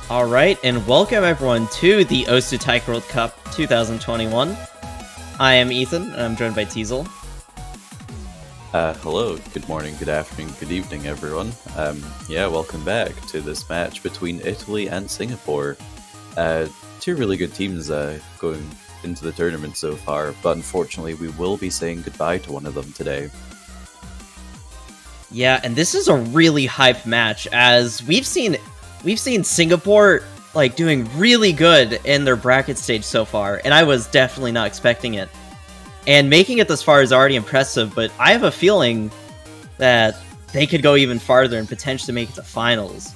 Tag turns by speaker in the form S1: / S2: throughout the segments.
S1: Alright, and welcome everyone to the Osu Taiko World Cup 2021. I am Ethan, and I'm joined by Teasel.
S2: Hello, good morning, good afternoon, good evening, everyone. Welcome back to this match between Italy and Singapore. Two really good teams going into the tournament so far, but unfortunately we will be saying goodbye to one of them today.
S1: Yeah, and this is a really hyped match, as we've seen Singapore doing really good in their bracket stage so far, and I was definitely not expecting it. And making it this far is already impressive, but I have a feeling that they could go even farther and potentially make it to finals.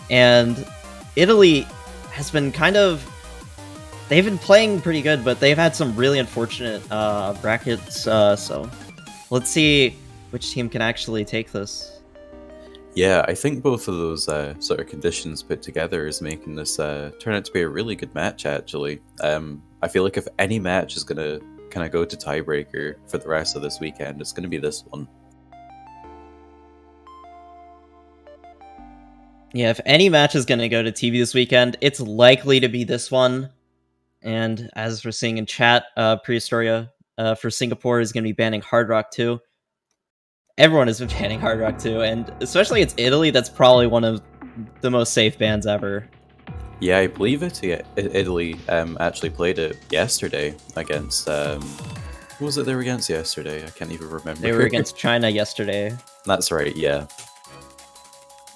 S1: And Italy has been they've been playing pretty good, but they've had some really unfortunate brackets, so let's see which team can actually take this.
S2: Yeah, I think both of those sort of conditions put together is making this turn out to be a really good match, actually. I feel like if any match is going to kind of go to tiebreaker for the rest of this weekend, it's going to be this one.
S1: Yeah, if any match is going to go to TV this weekend, it's likely to be this one. And as we're seeing in chat, Prehistoria for Singapore is going to be banning Hard Rock 2. Everyone has been banning Hard Rock 2, and especially it's Italy, that's probably one of the most safe bans ever.
S2: Yeah, I believe Italy actually played it yesterday against... who was it they were against yesterday? I can't even remember.
S1: They were against China yesterday.
S2: That's right, yeah.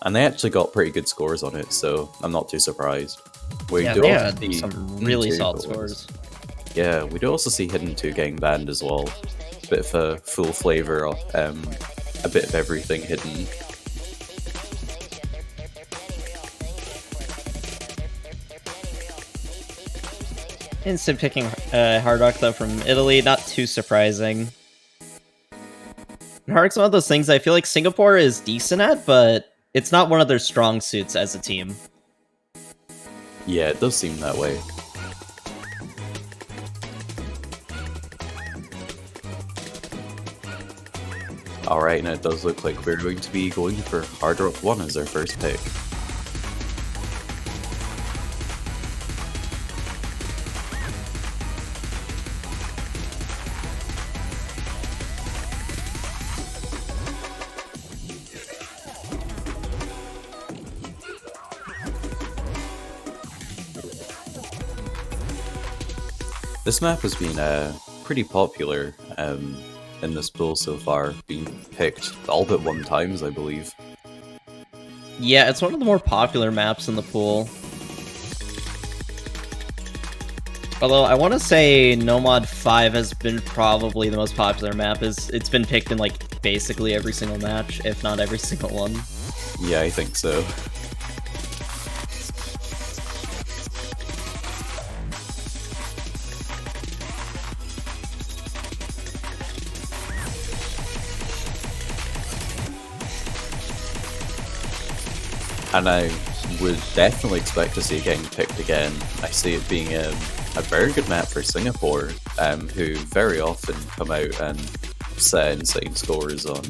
S2: And they actually got pretty good scores on it, so I'm not too surprised.
S1: They had some really solid scores.
S2: Yeah, we do also see Hidden 2 getting banned as well. Bit of a full flavor, a bit of everything hidden.
S1: Instant picking Hard Rock though from Italy, not too surprising. And Hard Rock's one of those things I feel like Singapore is decent at, but it's not one of their strong suits as a team.
S2: Yeah, it does seem that way. Alright, and it does look like we're going to be going for Hard Rock 1 as our first pick. This map has been pretty popular in this pool so far, being picked all but one times, I believe.
S1: Yeah, it's one of the more popular maps in the pool. Although I want to say Nomad 5 has been probably the most popular map. It's been picked in basically every single match, if not every single one.
S2: Yeah, I think so. And I would definitely expect to see it getting picked again. I see it being a very good map for Singapore, who very often come out and set insane scores on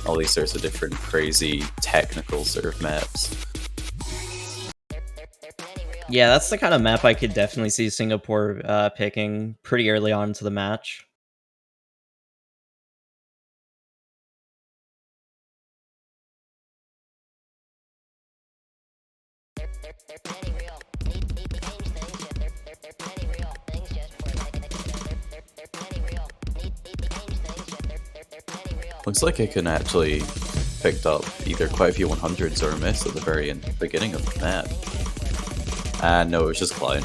S2: all these sorts of different crazy technical sort of maps.
S1: Yeah, that's the kind of map I could definitely see Singapore picking pretty early on into the match.
S2: Looks like I can actually picked up either quite a few 100s or a miss at the very beginning of the map. And no, it was just Klein.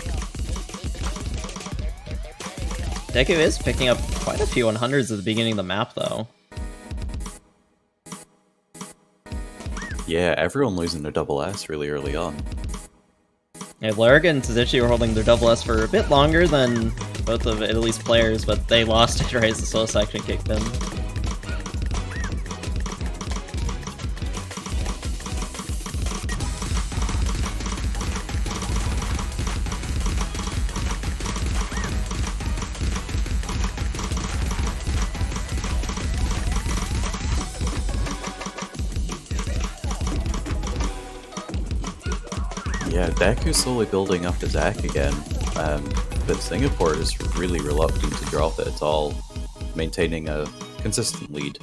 S1: Deku is picking up quite a few 100s at the beginning of the map, though.
S2: Yeah, everyone losing their double S really early on.
S1: Yeah, Larga and Tsuzuchi were holding their double S for a bit longer than both of Italy's players, but they lost it right as the solo section kicked in.
S2: Yeah, Deku's slowly building up his act again, but Singapore is really reluctant to drop it at all, maintaining a consistent lead.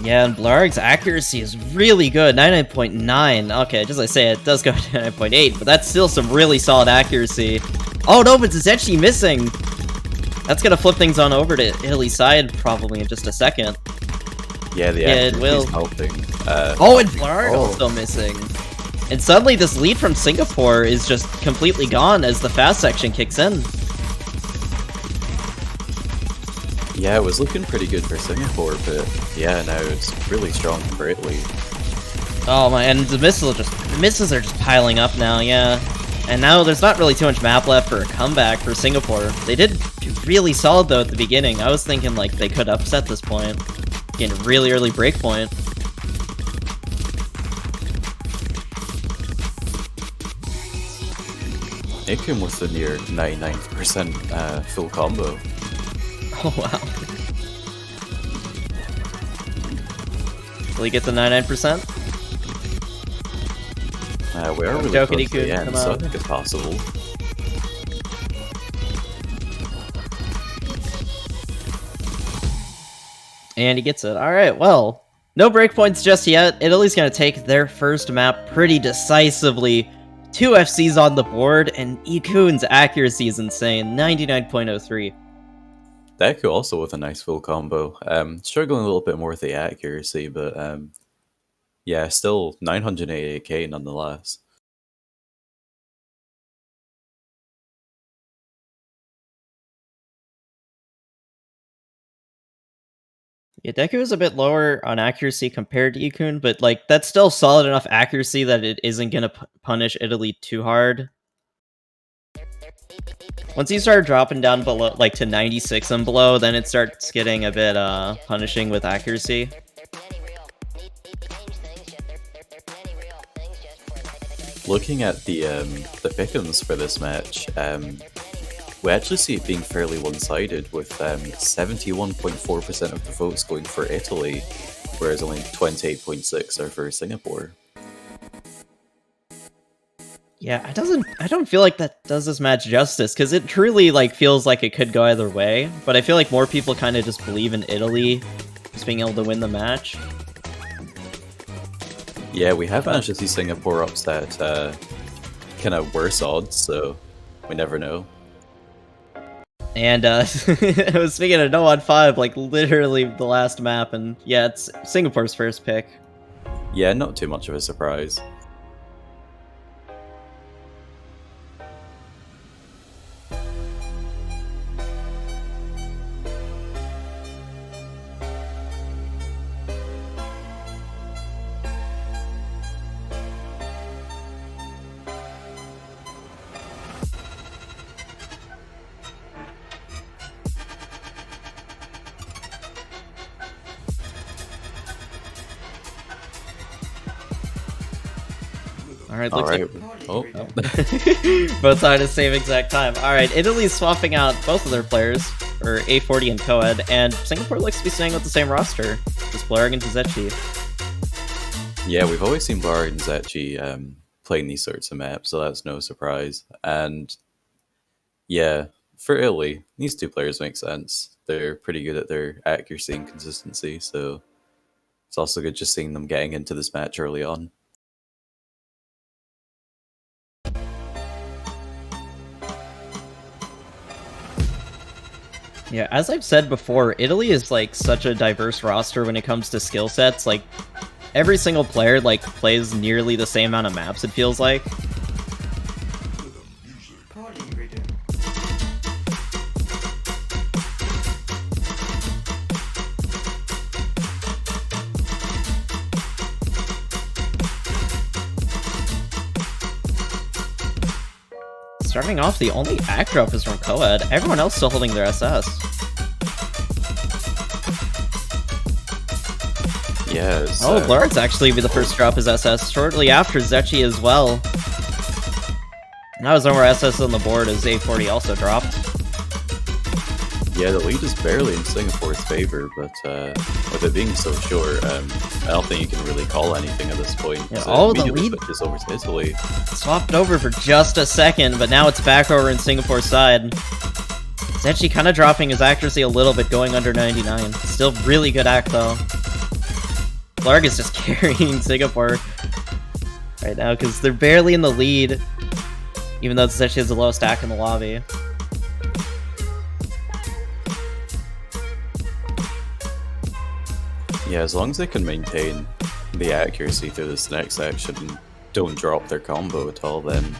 S1: Yeah, and Blarg's accuracy is really good, 99.9. Okay, just like I say, it does go to 9.8, but that's still some really solid accuracy. Oh no, but Zetchi missing! That's gonna flip things on over to Italy's side probably in just a second.
S2: Yeah,
S1: it will.
S2: Helping.
S1: Oh, and Blarg also missing. And suddenly this lead from Singapore is just completely gone as the fast section kicks in.
S2: Yeah, it was looking pretty good for Singapore, but yeah, now it's really strong for Italy.
S1: Oh my, and the misses are just piling up now, yeah. And now there's not really too much map left for a comeback for Singapore. They did do really solid though at the beginning. I was thinking like they could upset this point. Getting a really early break point.
S2: Nikum with the near 99% full combo.
S1: Oh wow. Will he get the 99%?
S2: We're really close to the end, so I think it's possible.
S1: And he gets it. Alright, well, no breakpoints just yet. Italy's gonna take their first map pretty decisively. 2 FCs on the board, and Ikun's accuracy is insane, 99.03.
S2: Deku also with a nice full combo. Struggling a little bit more with the accuracy, but yeah, still 988k nonetheless.
S1: Yeah, Deku is a bit lower on accuracy compared to Ikun, but like that's still solid enough accuracy that it isn't gonna punish Italy too hard. Once you start dropping down below, like to 96 and below, then it starts getting a bit punishing with accuracy.
S2: Looking at the pick'ems for this match, we actually see it being fairly one-sided, with 71.4% of the votes going for Italy, whereas only 28.6% are for Singapore.
S1: Yeah, I don't feel like that does this match justice, because it truly like feels like it could go either way, but I feel like more people kind of just believe in Italy just being able to win the match.
S2: Yeah, we have managed to see Singapore upset kind of worse odds, so we never know.
S1: And I was speaking of No on 5, like literally the last map, and yeah, it's Singapore's first pick.
S2: Yeah, not too much of a surprise.
S1: Alright,
S2: All
S1: looks
S2: right.
S1: like...
S2: Oh.
S1: Both sides at the same exact time. Alright, Italy's swapping out both of their players, for A40 and Coed, and Singapore looks to be staying with the same roster. Just Blarg and Zetchi.
S2: Yeah, we've always seen Blarg and Zetchi playing these sorts of maps, so that's no surprise. And yeah, for Italy, these two players make sense. They're pretty good at their accuracy and consistency, so it's also good just seeing them getting into this match early on.
S1: Yeah, as I've said before, Italy is like such a diverse roster when it comes to skill sets. Like, every single player like plays nearly the same amount of maps, it feels like. Starting off, the only act drop is from Coed. Everyone else still holding their SS.
S2: Yes.
S1: Oh, Blarg's actually be the first to drop his SS, shortly after Zetchi as well. Now there's no more SS on the board as A40 also dropped.
S2: Yeah, the lead is barely in Singapore's favor, but with it being so short, I don't think you can really call anything at this point.
S1: Yeah,
S2: The lead switches over to Italy.
S1: Swapped over for just a second, but now it's back over in Singapore's side. Zetchi kind of dropping his accuracy a little bit, going under 99. Still really good act, though. Blarg is just carrying Singapore right now, because they're barely in the lead, even though Zetchi has the lowest stack in the lobby.
S2: Yeah, as long as they can maintain the accuracy through this next section and don't drop their combo at all, then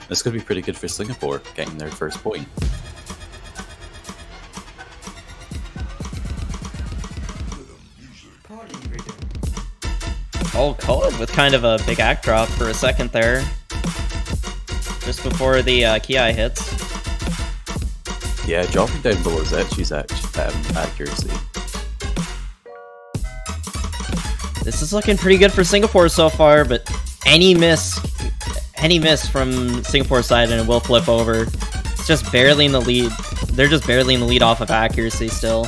S2: this could be pretty good for Singapore, getting their first point.
S1: Oh, Cohen with kind of a big act drop for a second there. Just before the Ki hits.
S2: Yeah, dropping down below Zetchi's accuracy.
S1: This is looking pretty good for Singapore so far, but any miss from Singapore's side and it will flip over. It's just barely in the lead. They're just barely in the lead off of accuracy still.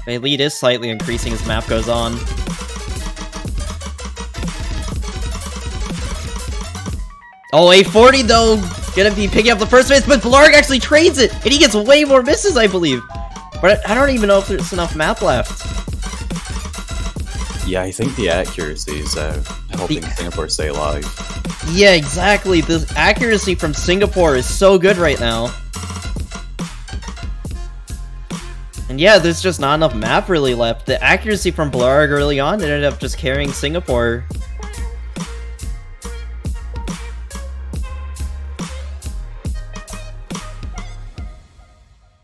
S1: The lead is slightly increasing as map goes on. Oh, A40 though, gonna be picking up the first miss, but Blarg actually trades it, and he gets way more misses, I believe. But I don't even know if there's enough map left.
S2: Yeah, I think the accuracy is helping Singapore stay alive.
S1: Yeah, exactly. The accuracy from Singapore is so good right now. And yeah, there's just not enough map really left. The accuracy from Blarg early on ended up just carrying Singapore.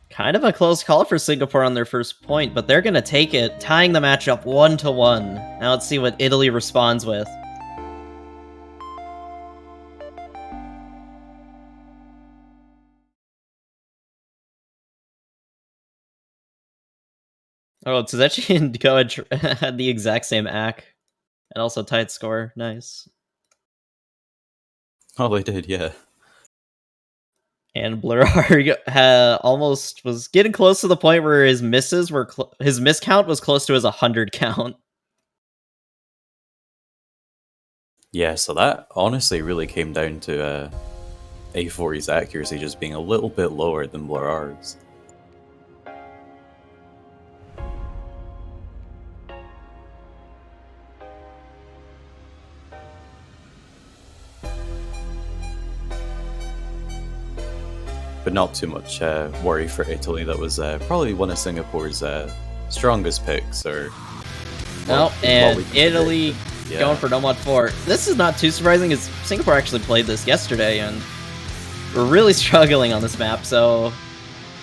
S1: Kind of a close call for Singapore on their first point, but they're gonna take it, tying the match up 1-1. Now let's see what Italy responds with. Oh, Tsuzechi and Go had the exact same act, and also tight score. Nice.
S2: Oh, they did, yeah.
S1: And Blurarg almost was getting close to the point where his misses were his miss count was close to his 100 count.
S2: Yeah, so that honestly really came down to A40's accuracy just being a little bit lower than Blurarg's. But not too much worry for Italy. That was probably one of Singapore's strongest picks.
S1: And Italy going for no mod 4. This is not too surprising, as Singapore actually played this yesterday, and we're really struggling on this map, so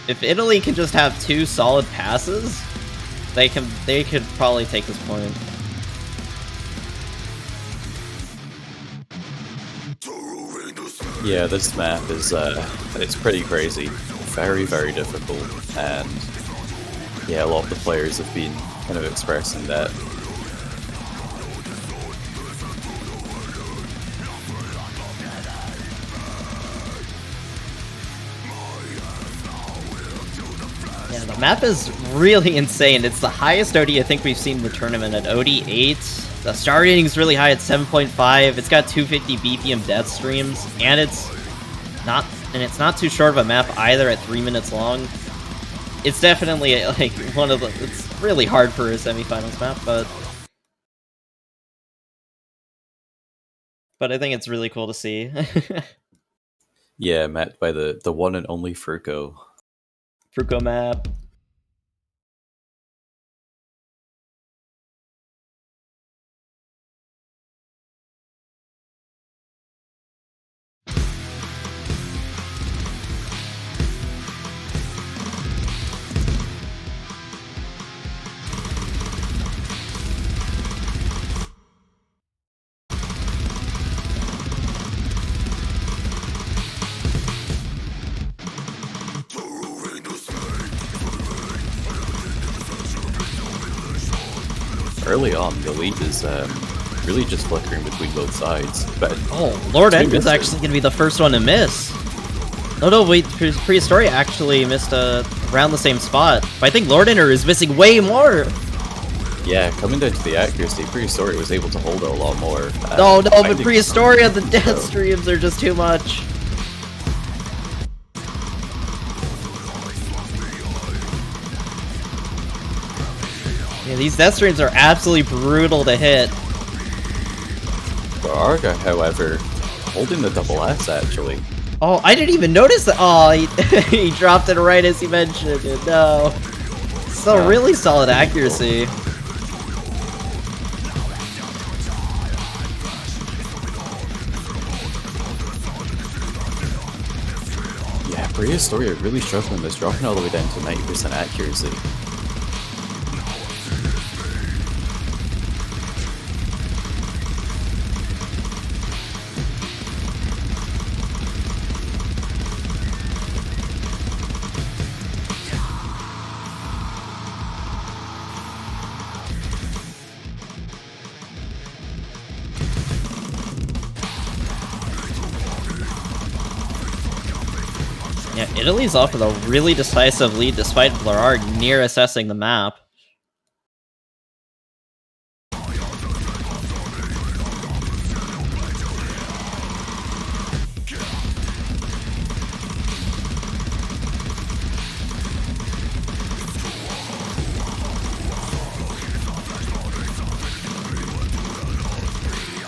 S1: if Italy can just have 2 solid passes, they could probably take this point.
S2: Yeah, this map is it's pretty crazy. Very, very difficult, and yeah, a lot of the players have been kind of expressing that.
S1: Yeah, the map is really insane. It's the highest OD I think we've seen in the tournament at OD 8. The star rating is really high at 7.5. It's got 250 BPM death streams, and it's not too short of a map either at 3 minutes long. It's definitely like one of the. It's really hard for a semifinals map, but I think it's really cool to see.
S2: Yeah, met by the one and only Fruko.
S1: Fruko map.
S2: Early on, the lead is really just flickering between both sides. But
S1: oh, Lord Edgar's actually going to be the first one to miss. Oh no, wait, Prehistoria actually missed a around the same spot. But I think Lordiner is missing way more.
S2: Yeah, coming down to the accuracy, Prehistoria was able to hold it a lot more.
S1: No, but Prehistoria, the death streams are just too much. Yeah, these death streams are absolutely brutal to hit.
S2: Arga, however, holding the double S actually.
S1: Oh, I didn't even notice that. Oh, he dropped it right as he mentioned it. No. Still really solid accuracy.
S2: Yeah, Prehistoria really struggling this, dropping all the way down to 90% accuracy.
S1: Yeah, Italy's off with a really decisive lead despite Blarard near assessing the map.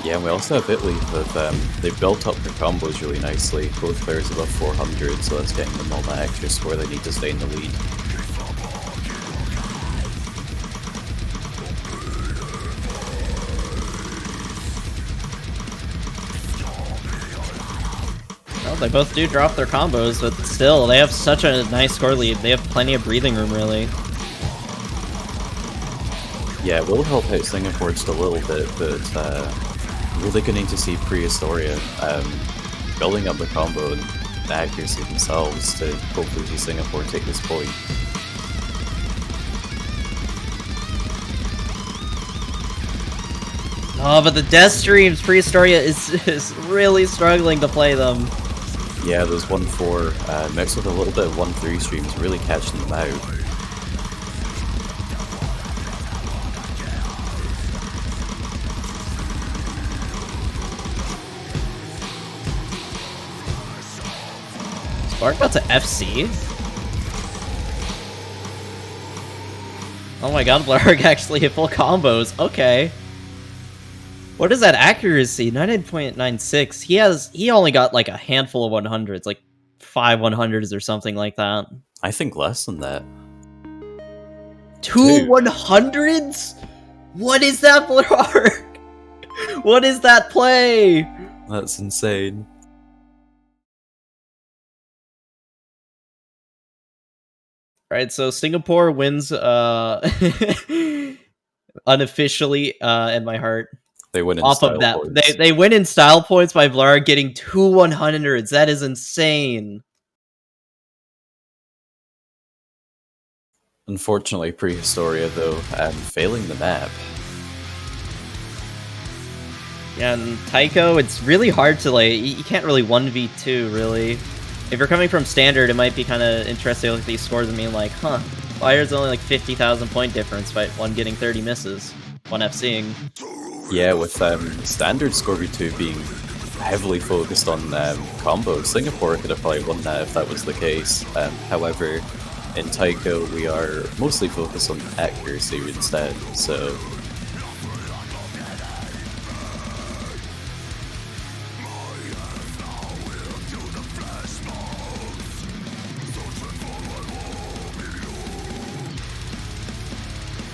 S2: Yeah, and we also have Italy with, they've built up their combos really nicely. Both players above 400, so that's getting them all that extra score they need to stay in the lead.
S1: Well, they both do drop their combos, but still, they have such a nice score lead. They have plenty of breathing room, really.
S2: Yeah, it will help out Singapore just a little bit, but really going to see Prehistoria building up the combo and the accuracy themselves to hopefully see Singapore take this point.
S1: Oh, but the death streams, Prehistoria is really struggling to play them.
S2: Yeah, those 1-4 mixed with a little bit of 1-3 streams really catching them out.
S1: Spark about to FC? Oh my god, Blarg actually hit full combos. Okay. What is that accuracy? 99.96. He only got like a handful of 100s, like 5 100s or something like that.
S2: I think less than that.
S1: 2 100s? What is that, Blarg? What is that play?
S2: That's insane.
S1: Alright, so Singapore wins unofficially in my heart.
S2: They win in
S1: off
S2: style
S1: of that.
S2: points.
S1: They win in style points by Blarg getting 2 100s. That is insane.
S2: Unfortunately, Prehistoria, though, failing the map.
S1: Yeah, and Taiko, it's really hard to, like, you can't really 1v2, really. If you're coming from Standard, it might be kind of interesting to look at these scores and being like, huh, why is only like 50,000 point difference by one getting 30 misses, one FCing?
S2: Yeah, with Standard Scorby 2 being heavily focused on combos, Singapore could have probably won that if that was the case. However, in Taiko, we are mostly focused on accuracy instead, so...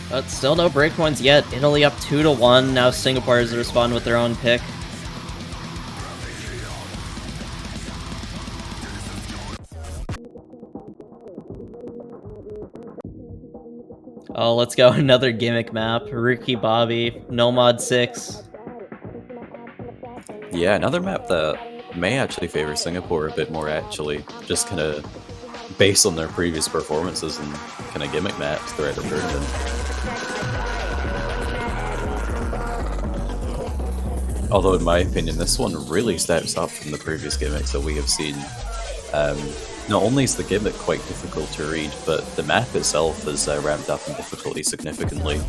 S1: But still no breakpoints yet. Italy up 2-1. Now Singapore has to respond with their own pick. Oh, let's go. Another gimmick map. Ricky Bobby. Nomad 6.
S2: Yeah, another map that may actually favor Singapore a bit more, actually. Just kind of based on their previous performances and kind of gimmick maps throughout the tournament. Although, in my opinion, this one really steps up from the previous gimmicks that we have seen. Not only is the gimmick quite difficult to read, but the map itself is ramped up in difficulty significantly.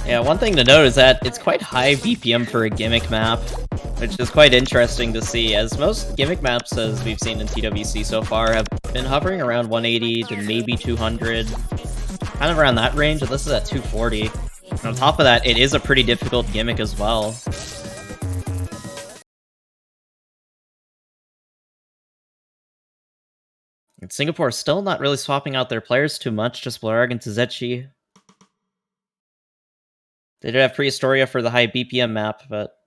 S1: Yeah, one thing to note is that it's quite high BPM for a gimmick map, which is quite interesting to see, as most gimmick maps, as we've seen in TWC so far, have been hovering around 180 to maybe 200, kind of around that range, and this is at 240. And on top of that, it is a pretty difficult gimmick as well. And Singapore still not really swapping out their players too much, just Blarg and Tazechi. They did have Prehistoria for the high BPM map, but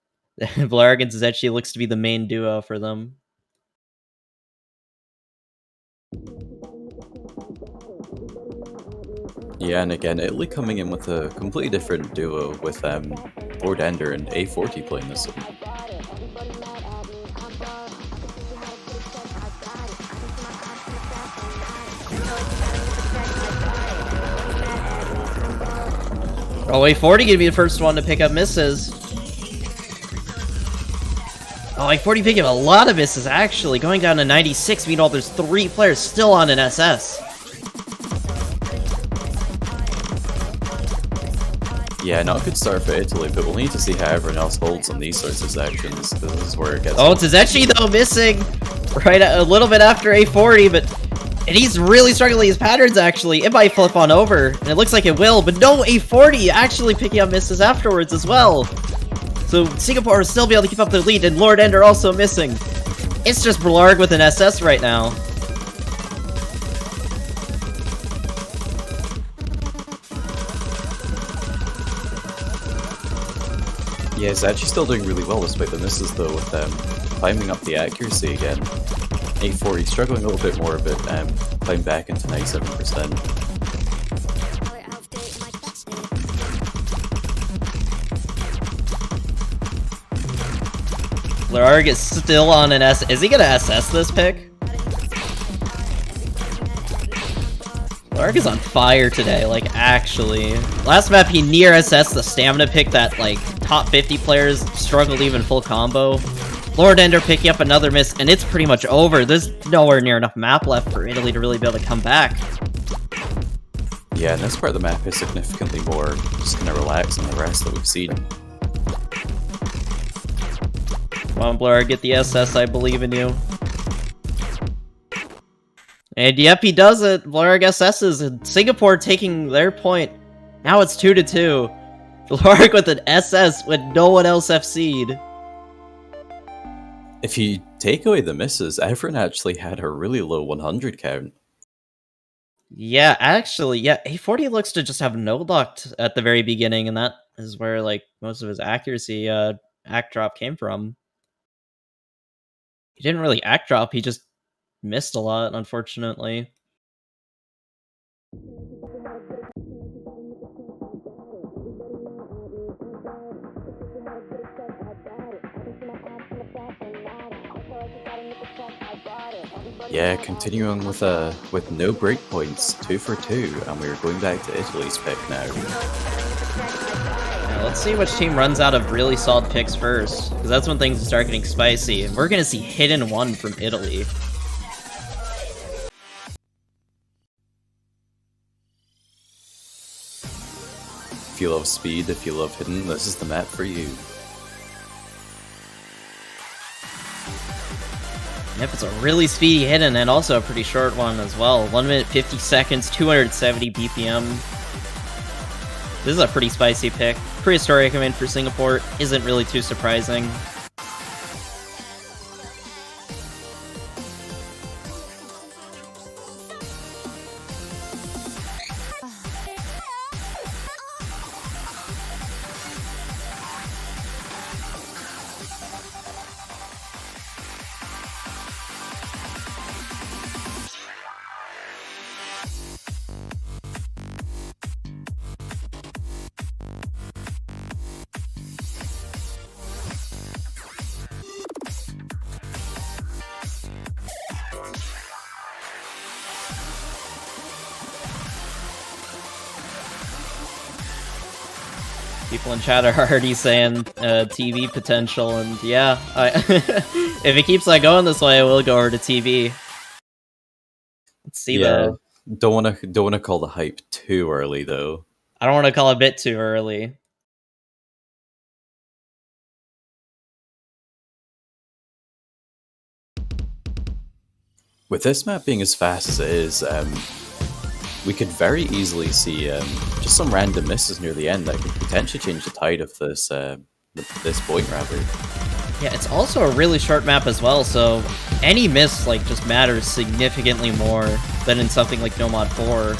S1: Blarg and Tazechi looks to be the main duo for them.
S2: Yeah, and again, Italy coming in with a completely different duo with Lord Ender and A40 playing this one.
S1: Oh, A40 gonna be the first one to pick up misses. Oh, A40 picking up a lot of misses, actually. Going down to 96, meanwhile there's 3 players still on an SS.
S2: Yeah, not a good start for Italy, but we'll need to see how everyone else holds on these sorts of sections. This is where it gets...
S1: Oh, Tazechi, though, missing right a little bit after A40, but... And he's really struggling his patterns, actually. It might flip on over, and it looks like it will, but no, A40 actually picking up misses afterwards as well. So Singapore will still be able to keep up their lead, and Lord Ender also missing. It's just Blarg with an SS right now.
S2: Yeah, he's actually still doing really well despite the misses, though, with climbing up the accuracy again. A40 struggling a little bit more, but climbing back into 97%.
S1: Blarg is still on an S. Is he gonna SS this pick? Blarg is on fire today, like, actually. Last map, he near SS the stamina pick that, like, top 50 players struggled even full combo. Lord Ender picking up another miss, and it's pretty much over. There's nowhere near enough map left for Italy to really be able to come back.
S2: Yeah, and this part of the map is significantly more just kind of relaxed than the rest that we've seen.
S1: Come on, Blarg, get the SS, I believe in you. And yep, he does it. Blarg SS's, and Singapore taking their point. Now it's 2-2. Blarg with an SS with no one else FC'd.
S2: If you take away the misses, everyone actually had a really low 100 count.
S1: Yeah, actually, yeah, A40 looks to just have no luck at the very beginning, and that is where, like, most of his accuracy act drop came from. He didn't really act drop, he just missed a lot, unfortunately.
S2: Yeah, continuing with no breakpoints, 2 for 2, and we're going back to Italy's pick now.
S1: Yeah, let's see which team runs out of really solid picks first, because that's when things start getting spicy, and we're gonna see Hidden 1 from Italy.
S2: If you love speed, if you love Hidden, this is the map for you.
S1: Yep, it's a really speedy Hidden, and also a pretty short one as well. 1 minute 50 seconds, 270 BPM. This is a pretty spicy pick. Prehistoria coming in for Singapore isn't really too surprising. People in chat are already saying TV potential, and yeah, if it keeps like going this way, I will go over to TV. Let's see though.
S2: Don't wanna call the hype too early though.
S1: I don't want to call a bit too early.
S2: With this map being as fast as it is, we could very easily see just some random misses near the end that could potentially change the tide of this this point, rather.
S1: Yeah, it's also a really short map as well, so any miss like just matters significantly more than in something like No Mod 4.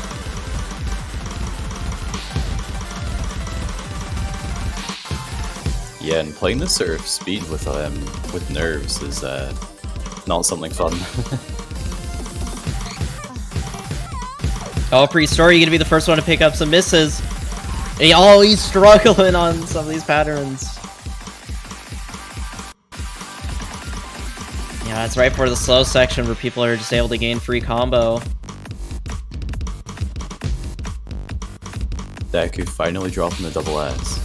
S2: Yeah, and playing this sort of speed with nerves is not something fun.
S1: Oh, Pre-Story, you're gonna be the first one to pick up some misses. Oh, he's struggling on some of these patterns. Yeah, that's right for the slow section where people are just able to gain free combo.
S2: Deku finally dropping the double S.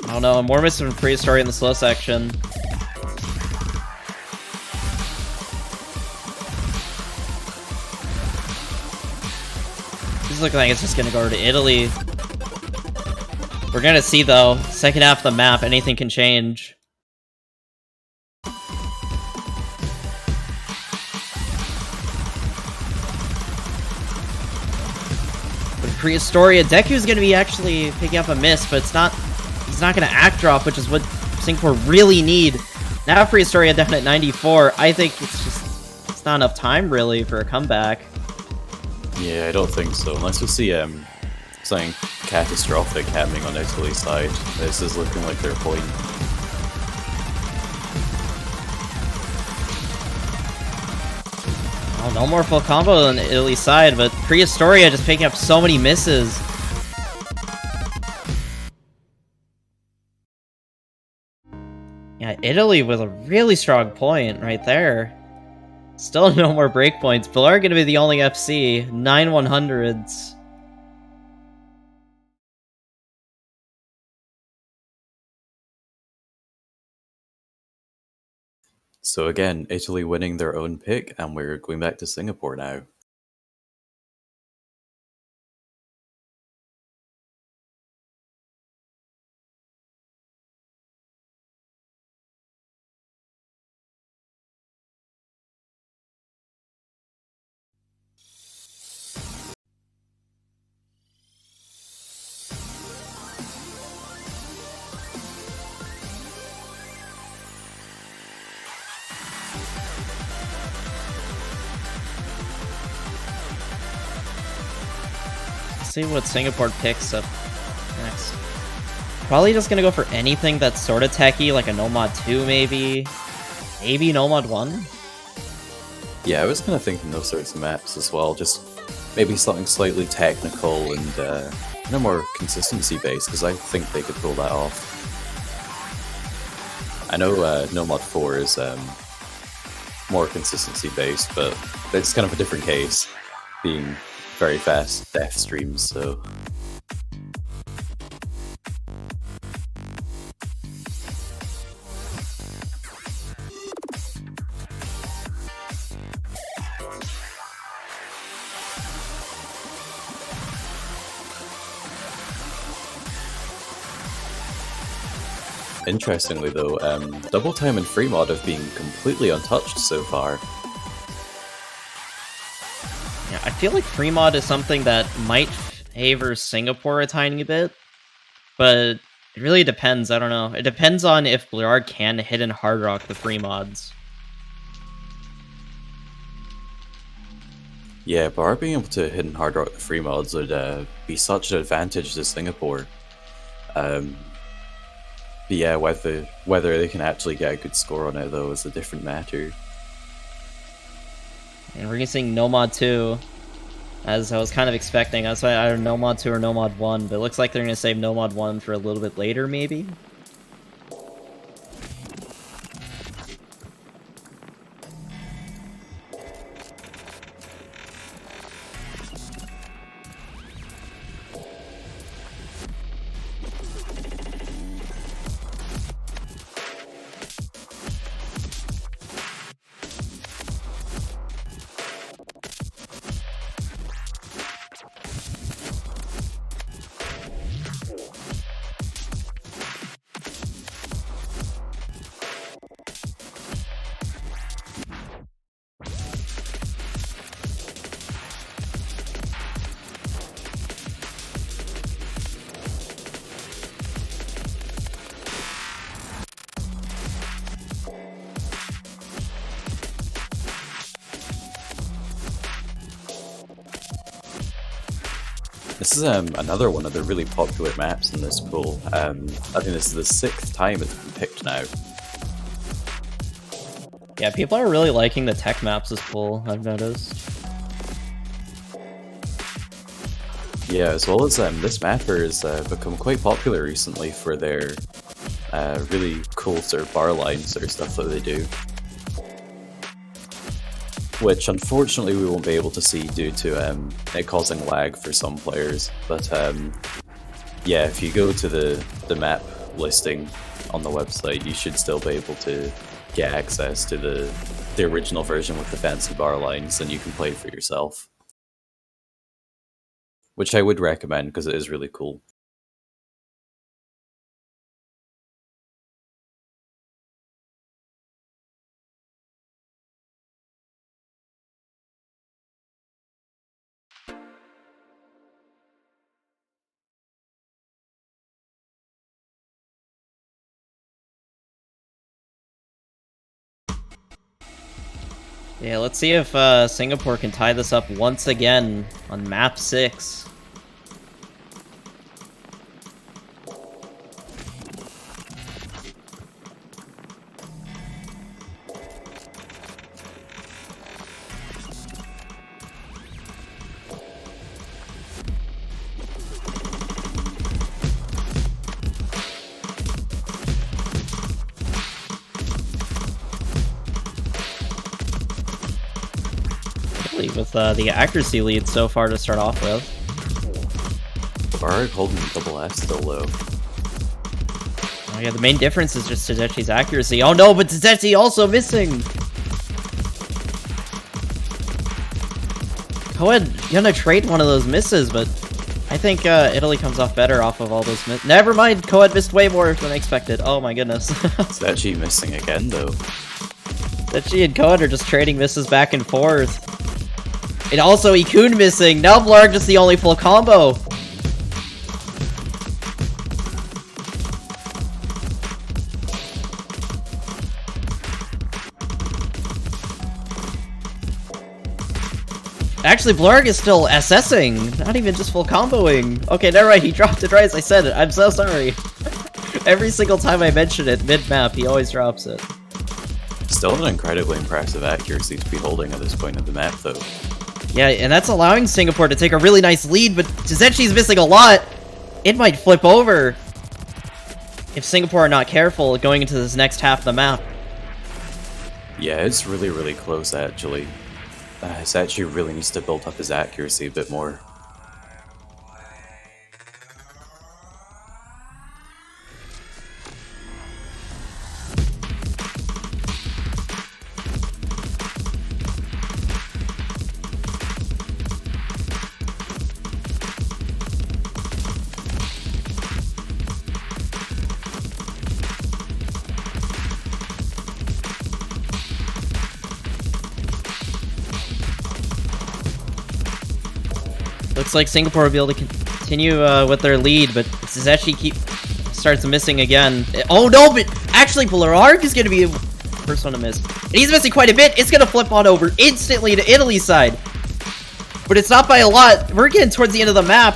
S1: I don't know, more misses from Pre-Story in the slow section. This is looking like it's just gonna go over to Italy. We're gonna see though, second half of the map, anything can change. With Prehistoria, Deku's gonna be actually picking up a miss, but he's not gonna act drop, which is what Singapore really need. Now Prehistoria definite 94, I think it's not enough time really for a comeback.
S2: Yeah, I don't think so. Unless we see something catastrophic happening on Italy's side. This is looking like their point.
S1: Oh, no more full combo on Italy's side, but Prehistoria just picking up so many misses. Yeah, Italy with a really strong point right there. Still no more breakpoints. Bilar gonna be the only FC. 9 100s.
S2: So again, Italy winning their own pick, and we're going back to Singapore now.
S1: Let's see what Singapore picks up next. Probably just gonna go for anything that's sort of techy, like a No Mod 2 maybe. Maybe No Mod 1?
S2: Yeah, I was kind of thinking those sorts of maps as well. Just maybe something slightly technical and more consistency based, because I think they could pull that off. I know No Mod 4 is more consistency based, but it's kind of a different case, being very fast death streams, so... Interestingly though, Double Time and Free Mod have been completely untouched so far.
S1: Yeah, I feel like free mod is something that might favor Singapore a tiny bit, but it really depends. I don't know. It depends on if Blizzard can hit and hard rock the free mods.
S2: Yeah, but our being able to hit and hard rock the free mods would be such an advantage to Singapore. But yeah, whether they can actually get a good score on it though is a different matter.
S1: And we're seeing No Mod 2, as I was kind of expecting. That's why either No Mod 2 or No Mod 1, but it looks like they're going to save No Mod 1 for a little bit later, maybe?
S2: This is another one of the really popular maps in this pool. I think this is the 6th time it's been picked now.
S1: Yeah, people are really liking the tech maps this pool, I've noticed.
S2: Yeah, as well as this mapper has become quite popular recently for their really cool sort of bar line sort of stuff that they do. Which unfortunately we won't be able to see due to it causing lag for some players. But yeah, if you go to the map listing on the website, you should still be able to get access to the original version with the fancy bar lines, and you can play for yourself. Which I would recommend because it is really cool.
S1: Yeah, let's see if Singapore can tie this up once again on map 6. With the accuracy lead so far to start off with.
S2: Barg holding double F still low.
S1: Oh yeah, the main difference is just Tazechi's accuracy. Oh no, but Tazechi also missing! Coed gonna trade one of those misses, but I think Italy comes off better off of all those misses. Never mind, Coed missed way more than I expected. Oh my goodness.
S2: Tazechi missing again though.
S1: Tazechi and Coed are just trading misses back and forth. And also Ikun missing. Now Blarg just the only full combo. Actually, Blarg is still assessing, not even just full comboing. Okay, never mind, he dropped it right as I said it. I'm so sorry. Every single time I mention it mid-map, he always drops it.
S2: Still an incredibly impressive accuracy to be holding at this point of the map, though.
S1: Yeah, and that's allowing Singapore to take a really nice lead, but Tazechi's missing a lot. It might flip over if Singapore are not careful going into this next half of the map.
S2: Yeah, it's really, really close, actually. Tazechi really needs to build up his accuracy a bit more.
S1: Looks like Singapore will be able to continue with their lead, but Tazechi starts missing again. Oh no, but actually Blarg is going to be the first one to miss. And he's missing quite a bit. It's going to flip on over instantly to Italy's side. But it's not by a lot. We're getting towards the end of the map.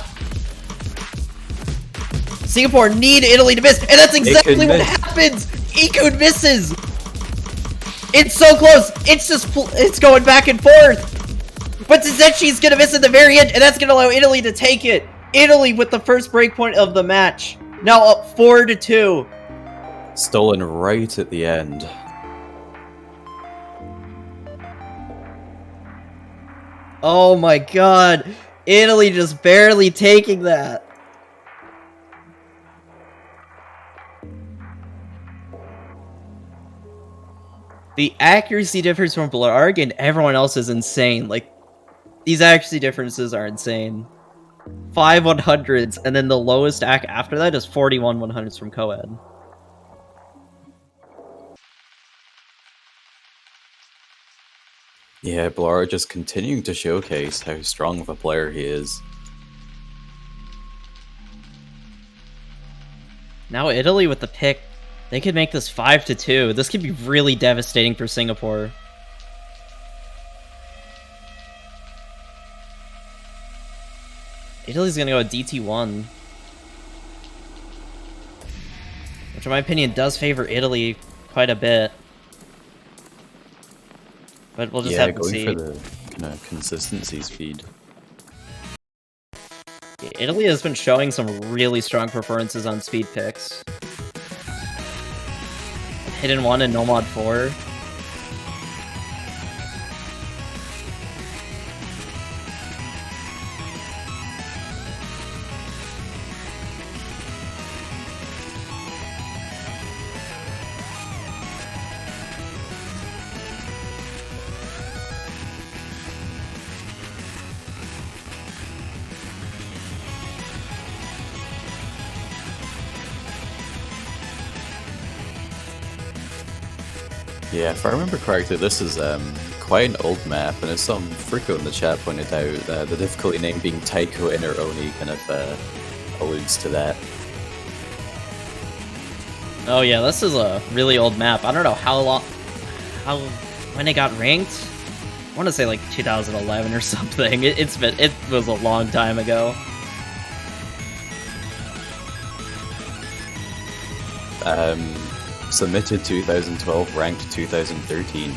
S1: Singapore need Italy to miss, and that's exactly what happens! Ikun misses! It's so close! It's going back and forth! But Tazechi's gonna miss at the very end, and that's gonna allow Italy to take it! Italy with the first breakpoint of the match. Now up 4-2.
S2: Stolen right at the end.
S1: Oh my god. Italy just barely taking that. The accuracy difference from Blarg and everyone else is insane. Like, these accuracy differences are insane. 5 100s, and then the lowest AC after that is 41 100s from Coed.
S2: Yeah, Blarg just continuing to showcase how strong of a player he is.
S1: Now Italy with the pick. They could make this 5-2. This could be really devastating for Singapore. Italy's gonna go with DT1. Which in my opinion does favor Italy quite a bit. But we'll just have to see.
S2: Yeah, going for the kind of consistency speed.
S1: Italy has been showing some really strong performances on speed picks. Hidden 1 and No Mod 4.
S2: Yeah, if I remember correctly, this is quite an old map, and as some Frico in the chat pointed out, the difficulty name being Taiko Inner Oni kind of alludes to that.
S1: Oh yeah, this is a really old map. I don't know when it got ranked. I want to say like 2011 or something. It was a long time ago.
S2: Submitted 2012, ranked 2013.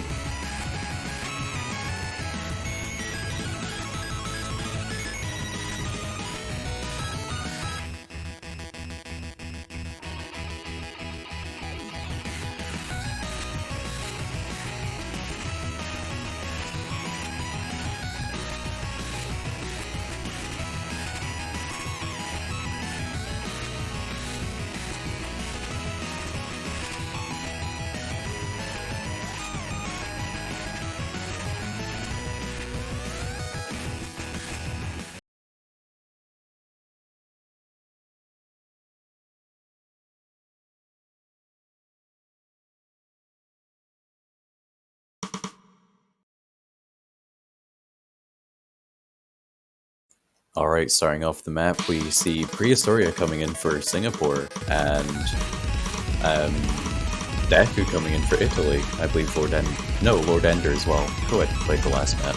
S2: Alright, starting off the map, we see Prehistoria coming in for Singapore, and Deku coming in for Italy. I believe Lord Ender as well. Go ahead and play the last map.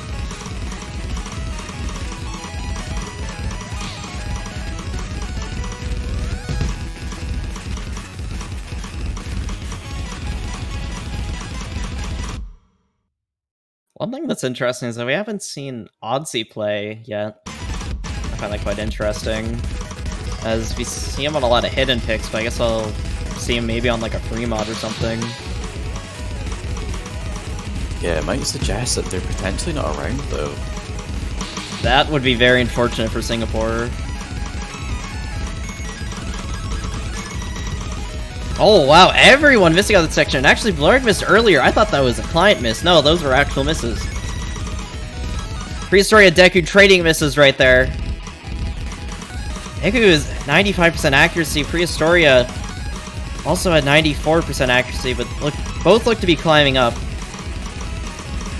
S1: One thing that's interesting is that we haven't seen Odyssey play yet. I find that quite interesting, as we see him on a lot of hidden picks, but I guess I'll see him maybe on like a free mod or something.
S2: Yeah, it might suggest that they're potentially not around though.
S1: That would be very unfortunate for Singapore. Oh wow, everyone missing out that section. Actually, Blurg missed earlier. I thought that was a client miss. No, those were actual misses. Prehistoria Deku trading misses right there. Deku is 95% accuracy. Prehistoria also had 94% accuracy, but both look to be climbing up.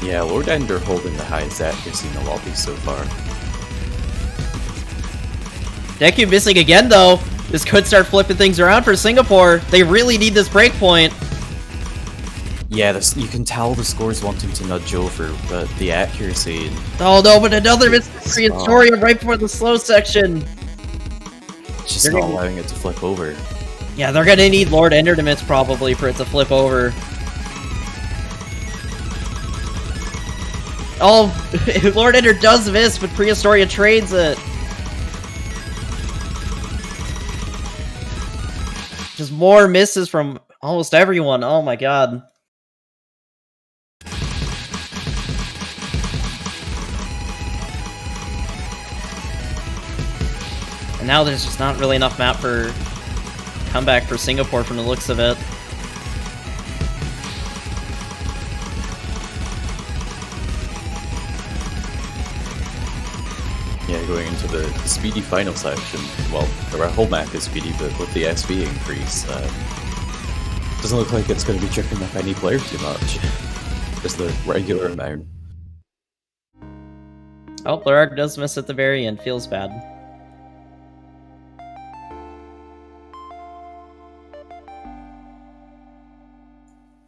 S2: Yeah, Lord Ender holding the highest accuracy in the lobby so far.
S1: Deku missing again though. This could start flipping things around for Singapore. They really need this breakpoint.
S2: Yeah, you can tell the score's wanting to nudge over, but the accuracy...
S1: Oh no, but another miss for Prehistoria right before the slow section.
S2: Just not allowing it to flip over.
S1: Yeah, they're gonna need Lord Ender to miss probably for it to flip over. Oh, Lord Ender does miss, but Prehistoria trades it. Just more misses from almost everyone. Oh my god. And now there's just not really enough map for comeback for Singapore from the looks of it.
S2: Yeah, going into the speedy final section. Well, the whole map is speedy, but with the SV increase, doesn't look like it's going to be tripping up any player too much. Just the regular amount.
S1: Oh, Blurg does miss at the very end. Feels bad.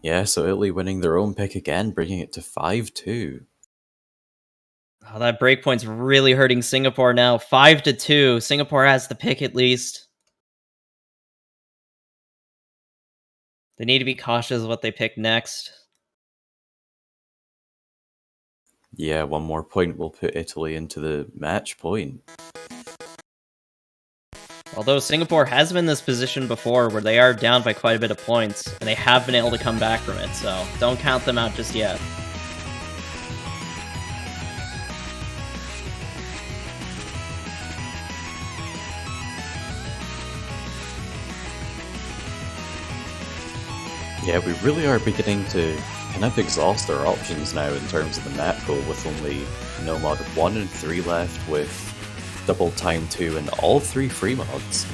S2: Yeah, so Italy winning their own pick again, bringing it to 5-2.
S1: Oh, that breakpoint's really hurting Singapore now. 5-2. Singapore has the pick at least. They need to be cautious of what they pick next.
S2: Yeah, one more point will put Italy into the match point.
S1: Although Singapore has been in this position before where they are down by quite a bit of points, and they have been able to come back from it, so don't count them out just yet.
S2: Yeah, we really are beginning to kind of exhaust our options now in terms of the map pool, with only Nomad 1 and 3 left, with Double Time 2 and all 3 free mods.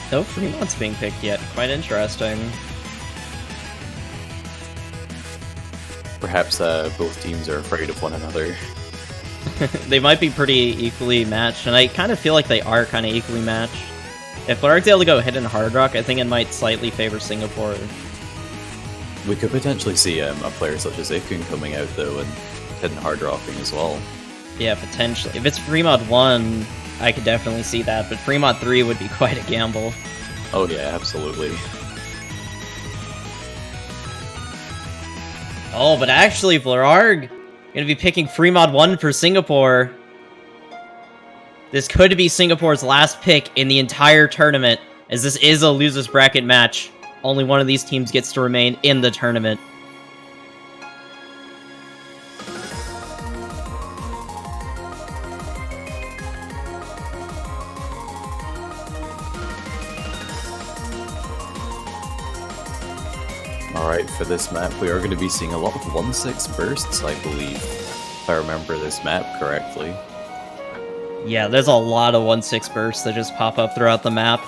S1: No free mods being picked yet. Quite interesting.
S2: Perhaps both teams are afraid of one another.
S1: They might be pretty equally matched, and I kind of feel like they are kind of equally matched. If Blarg's able to go Hidden Hard Rock, I think it might slightly favor Singapore.
S2: We could potentially see a player such as Ikun coming out, though, and Hidden Hard Rocking as well.
S1: Yeah, potentially. If it's Fremod 1, I could definitely see that, but Fremod 3 would be quite a gamble.
S2: Oh yeah, absolutely.
S1: Oh, but actually, Blarg gonna be picking Fremod 1 for Singapore. This could be Singapore's last pick in the entire tournament, as this is a loser's bracket match. Only one of these teams gets to remain in the tournament.
S2: Alright, for this map, we are going to be seeing a lot of 1-6 bursts, I believe, if I remember this map correctly.
S1: Yeah, there's a lot of 1-6 bursts that just pop up throughout the map.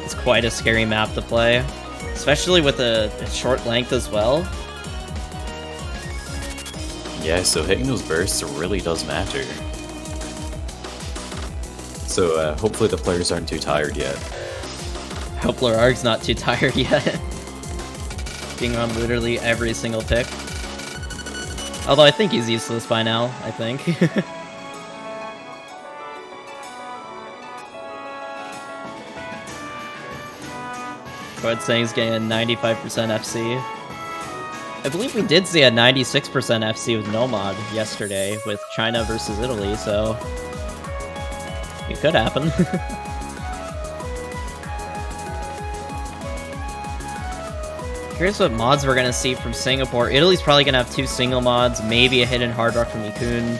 S1: It's quite a scary map to play, especially with a short length as well.
S2: Yeah, so hitting those bursts really does matter. So hopefully the players aren't too tired yet.
S1: Hope Blarg's not too tired yet. Being on literally every single pick. Although I think he's useless by now, I think. Quite saying he's getting a 95% FC. I believe we did see a 96% FC with Nomad yesterday with China versus Italy, so it could happen. Curious what mods we're gonna see from Singapore. Italy's probably gonna have 2 single mods, maybe a Hidden Hard Rock from Ikun.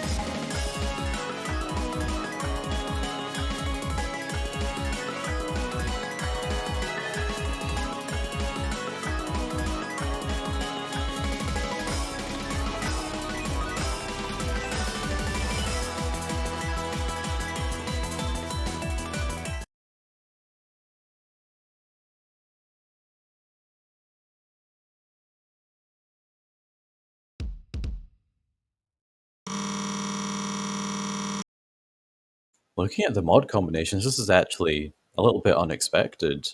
S2: Looking at the mod combinations, this is actually a little bit unexpected.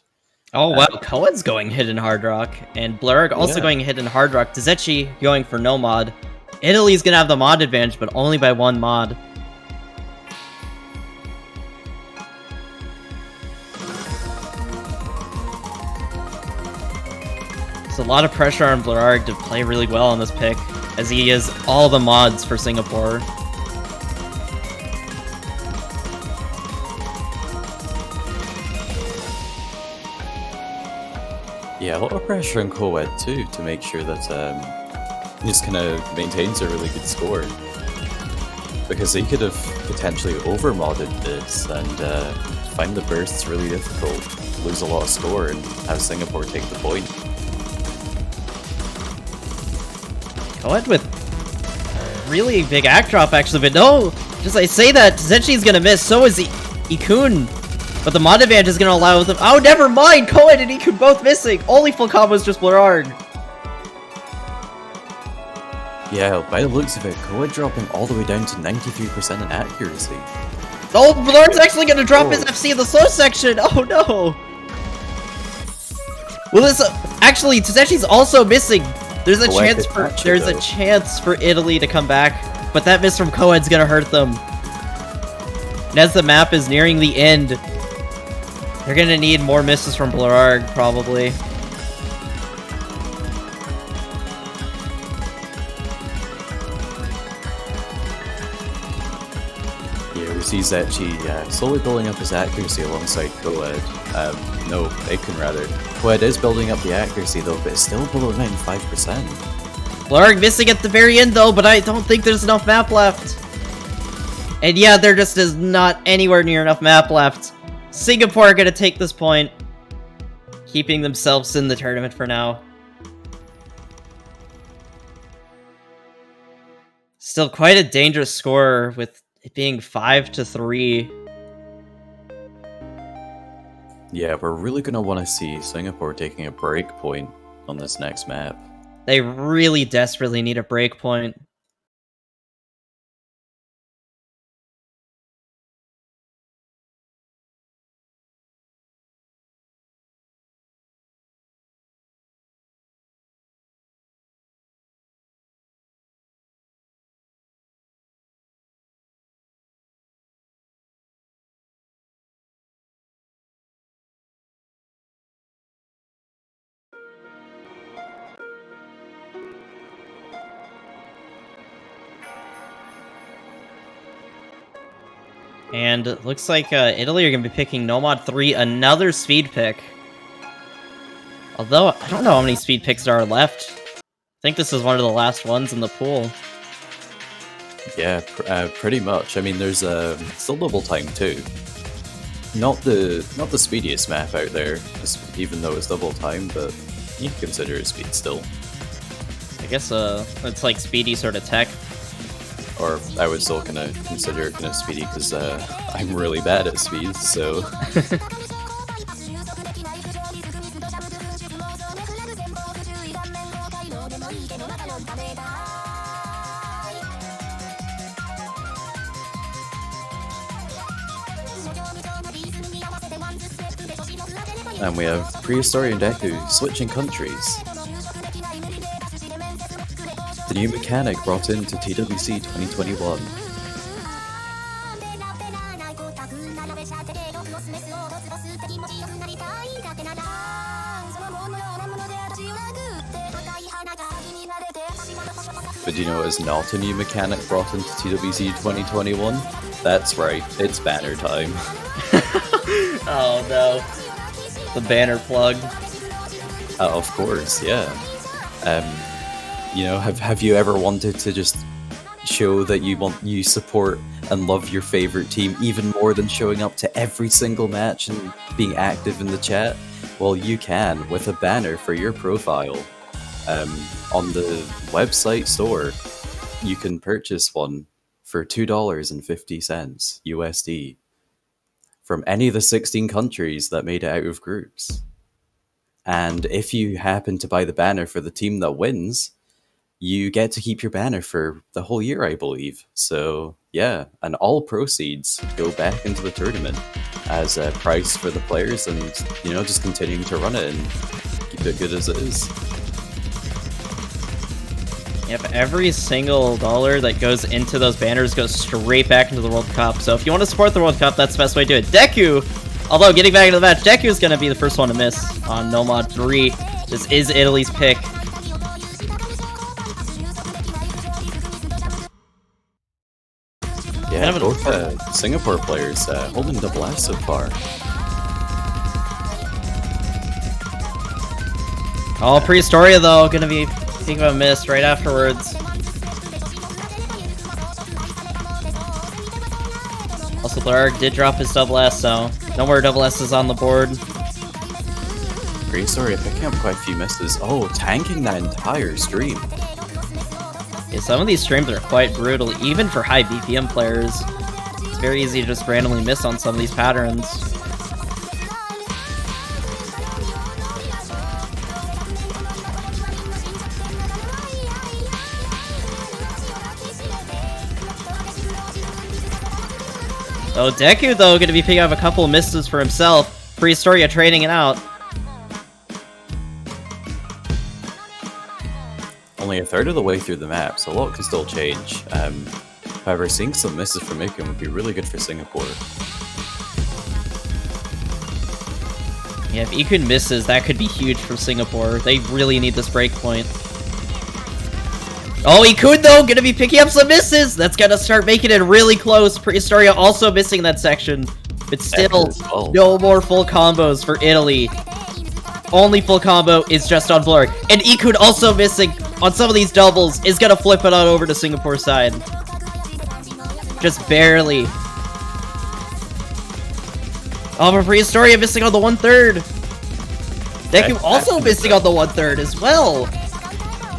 S1: Oh wow, Cohen's going Hidden Hard Rock, and Blarg also going Hidden Hard Rock. Tazechi going for no mod. Italy's gonna have the mod advantage, but only by 1 mod. There's a lot of pressure on Blarg to play really well on this pick, as he has all the mods for Singapore.
S2: Yeah, a lot of pressure on Coed too, to make sure that he just kind of maintains a really good score. Because he could have potentially over-modded this and find the bursts really difficult, lose a lot of score, and have Singapore take the point.
S1: Coed with a really big act drop actually, but no! Just I say that, Tazechi's gonna miss, so is Ikun! But the mod advantage is going to allow them— oh, never mind! Coed and Ikun both missing! Only full combo is just Blarg.
S2: Yeah, by the looks of it, Coed dropping all the way down to 93% in accuracy.
S1: Oh, Blarg's actually going to drop his FC in the slow section! Oh no! Well, this— actually, Tazechi's also missing. There's a
S2: Coed
S1: chance for Italy to come back, but that miss from Coed's gonna hurt them. And as the map is nearing the end, they're gonna need more misses from Blarg, probably.
S2: Yeah, we see Zetchi slowly building up his accuracy alongside Coed. No, Bacon rather. Coed is building up the accuracy though, but it's still below 95%.
S1: Blarg missing at the very end though, but I don't think there's enough map left. And yeah, there just is not anywhere near enough map left. Singapore are gonna take this point, keeping themselves in the tournament for now. Still quite a dangerous score with it being 5-3.
S2: Yeah, we're really going to want to see Singapore taking a break point on this next map.
S1: They really desperately need a break point. And it looks like Italy are going to be picking Nomad 3, another speed pick. Although, I don't know how many speed picks there are left. I think this is one of the last ones in the pool.
S2: Yeah, pretty much. I mean, there's still double time too. Not the speediest map out there, even though it's double time, but you can consider it speed still.
S1: I guess it's like speedy sort of tech.
S2: Or I would still kind of consider it kind of speedy because I'm really bad at speed, so... And we have Prehistory and Deku switching countries. The new mechanic brought into TWC 2021. But do you know what is not a new mechanic brought into TWC 2021? That's right, it's banner time.
S1: Oh no. The banner plug.
S2: Of course, yeah. You know, have you ever wanted to just show that you support and love your favorite team even more than showing up to every single match and being active in the chat? Well, you can with a banner for your profile. On the website store, you can purchase one for $2.50 USD from any of the 16 countries that made it out of groups. And if you happen to buy the banner for the team that wins, you get to keep your banner for the whole year, I believe. So yeah, and all proceeds go back into the tournament as a prize for the players, and you know, just continuing to run it and keep it good as it is.
S1: Yep, every single dollar that goes into those banners goes straight back into the World Cup. So if you want to support the World Cup, that's the best way to do it. Deku, although getting back into the match, Deku is going to be the first one to miss on Nomad 3. This is Italy's pick.
S2: Yeah, both Singapore players holding double S so far.
S1: Oh, Prehistoria though, gonna be thinking of a miss right afterwards. Also, Blarg did drop his double S, so no more double S's on the board.
S2: Prehistoria picking up quite a few misses. Oh, tanking that entire stream.
S1: Yeah, some of these streams are quite brutal, even for high BPM players. It's very easy to just randomly miss on some of these patterns. So Deku, though, going to be picking up a couple of misses for himself. Prehistoria trading it out.
S2: only a third of the way through the map, so a lot can still change. However, seeing some misses from Ikum would be really good for Singapore.
S1: Yeah, if Ikun misses, that could be huge for Singapore. They really need this break point. Oh, Ikun, though, gonna be picking up some misses! That's gonna start making it really close. Prehistoria also missing that section. But still, no more full combos for Italy. Only full combo is just on Blur. And Ikun also missing on some of these doubles is gonna flip it on over to Singapore side. Just barely. Oh, but Prehistoria missing on the 1/3. Deku also missing on the 1/3 as well.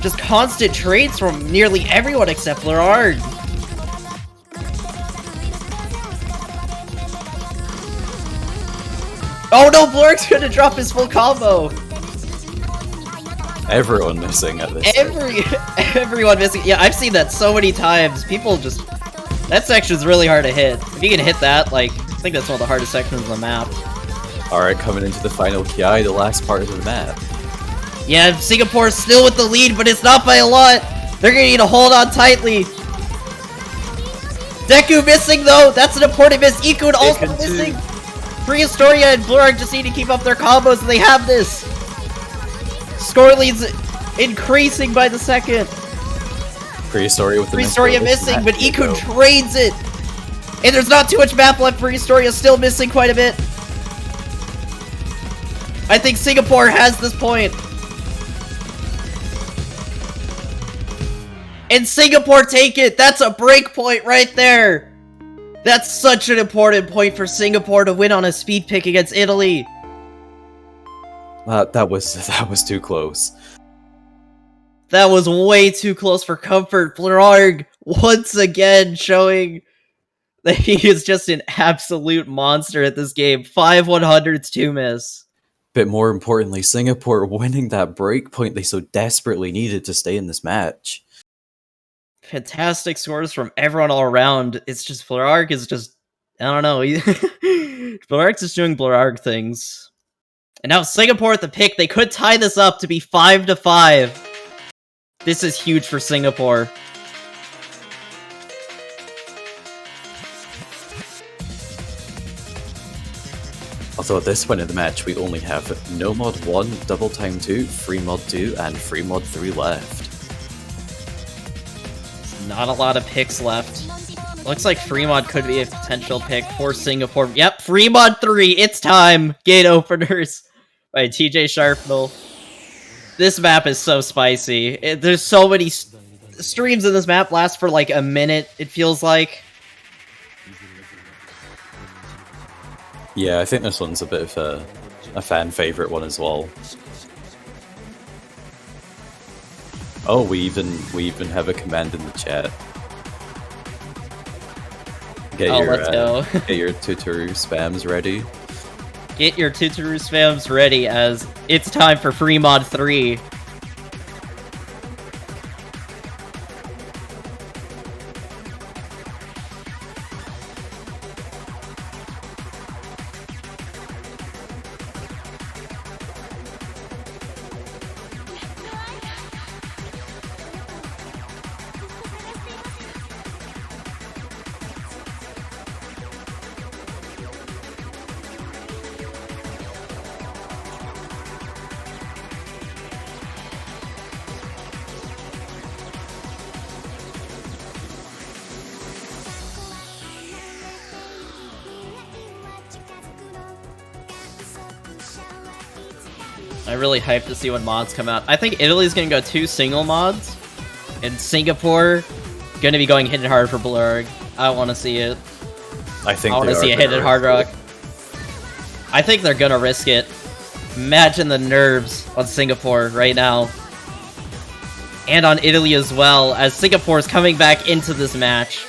S1: Just constant trades from nearly everyone except Blurard. Oh no, Blurk's gonna drop his full combo.
S2: Everyone missing at this.
S1: Everyone missing. Yeah, I've seen that so many times. People just... That section's really hard to hit. If you can hit that, like, I think that's one of the hardest sections on the map.
S2: Alright, coming into the final Ki, the last part of the map.
S1: Yeah, Singapore's still with the lead, but it's not by a lot. They're gonna need to hold on tightly. Deku missing, though. That's an important miss. Ikun also missing. Prehistoria and Blurg just need to keep up their combos, and they have this. Score lead's increasing by the second.
S2: Prehistoria
S1: missing, but Ikun trades it. And there's not too much map left. Prehistoria still missing quite a bit. I think Singapore has this point. And Singapore take it. That's a break point right there. That's such an important point for Singapore to win on a speed pick against Italy.
S2: That was too close.
S1: That was way too close for comfort. Blurg once again showing that he is just an absolute monster at this game. 5 100s to miss.
S2: But more importantly, Singapore winning that break point they so desperately needed to stay in this match.
S1: Fantastic scores from everyone all around. It's just Blurg is just... I don't know. Blurg's just doing Blurg things. And now Singapore at the pick. They could tie this up to be 5-5. This is huge for Singapore.
S2: Although at this point of the match, we only have No Mod 1, Double Time 2, Free Mod 2, and Free Mod 3 left.
S1: Not a lot of picks left. Looks like Free Mod could be a potential pick for Singapore. Yep, Free Mod 3, it's time! Gate openers by TJ Sharpnel. This map is so spicy. There's so many streams in this map last for like a minute, it feels like.
S2: Yeah, I think this one's a bit of a fan favorite one as well. Oh, we even have a command in the chat.
S1: Let's go.
S2: Get your Tutoru spams ready.
S1: Get your Tutoru spams ready as it's time for Free Mod 3. I'm really hyped to see when mods come out. I think Italy's gonna go 2 single mods, and Singapore gonna be going Hidden Hard for Blurg. I want to see it.
S2: I
S1: want to see a Hidden Hard Rock. I think they're gonna risk it. Imagine the nerves on Singapore right now. And on Italy as well, as Singapore's coming back into this match.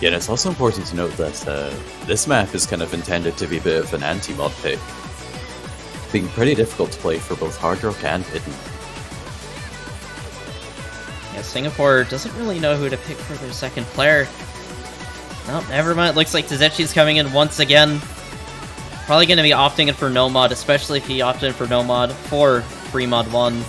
S2: Yeah, and it's also important to note that this map is kind of intended to be a bit of an anti-mod pick, being pretty difficult to play for both Hard Rock and Hidden.
S1: Yeah, Singapore doesn't really know who to pick for their second player. Nope, never mind. Looks like Tazechi's coming in once again. Probably going to be opting in for no mod, especially if he opted in for no mod for free mod 1.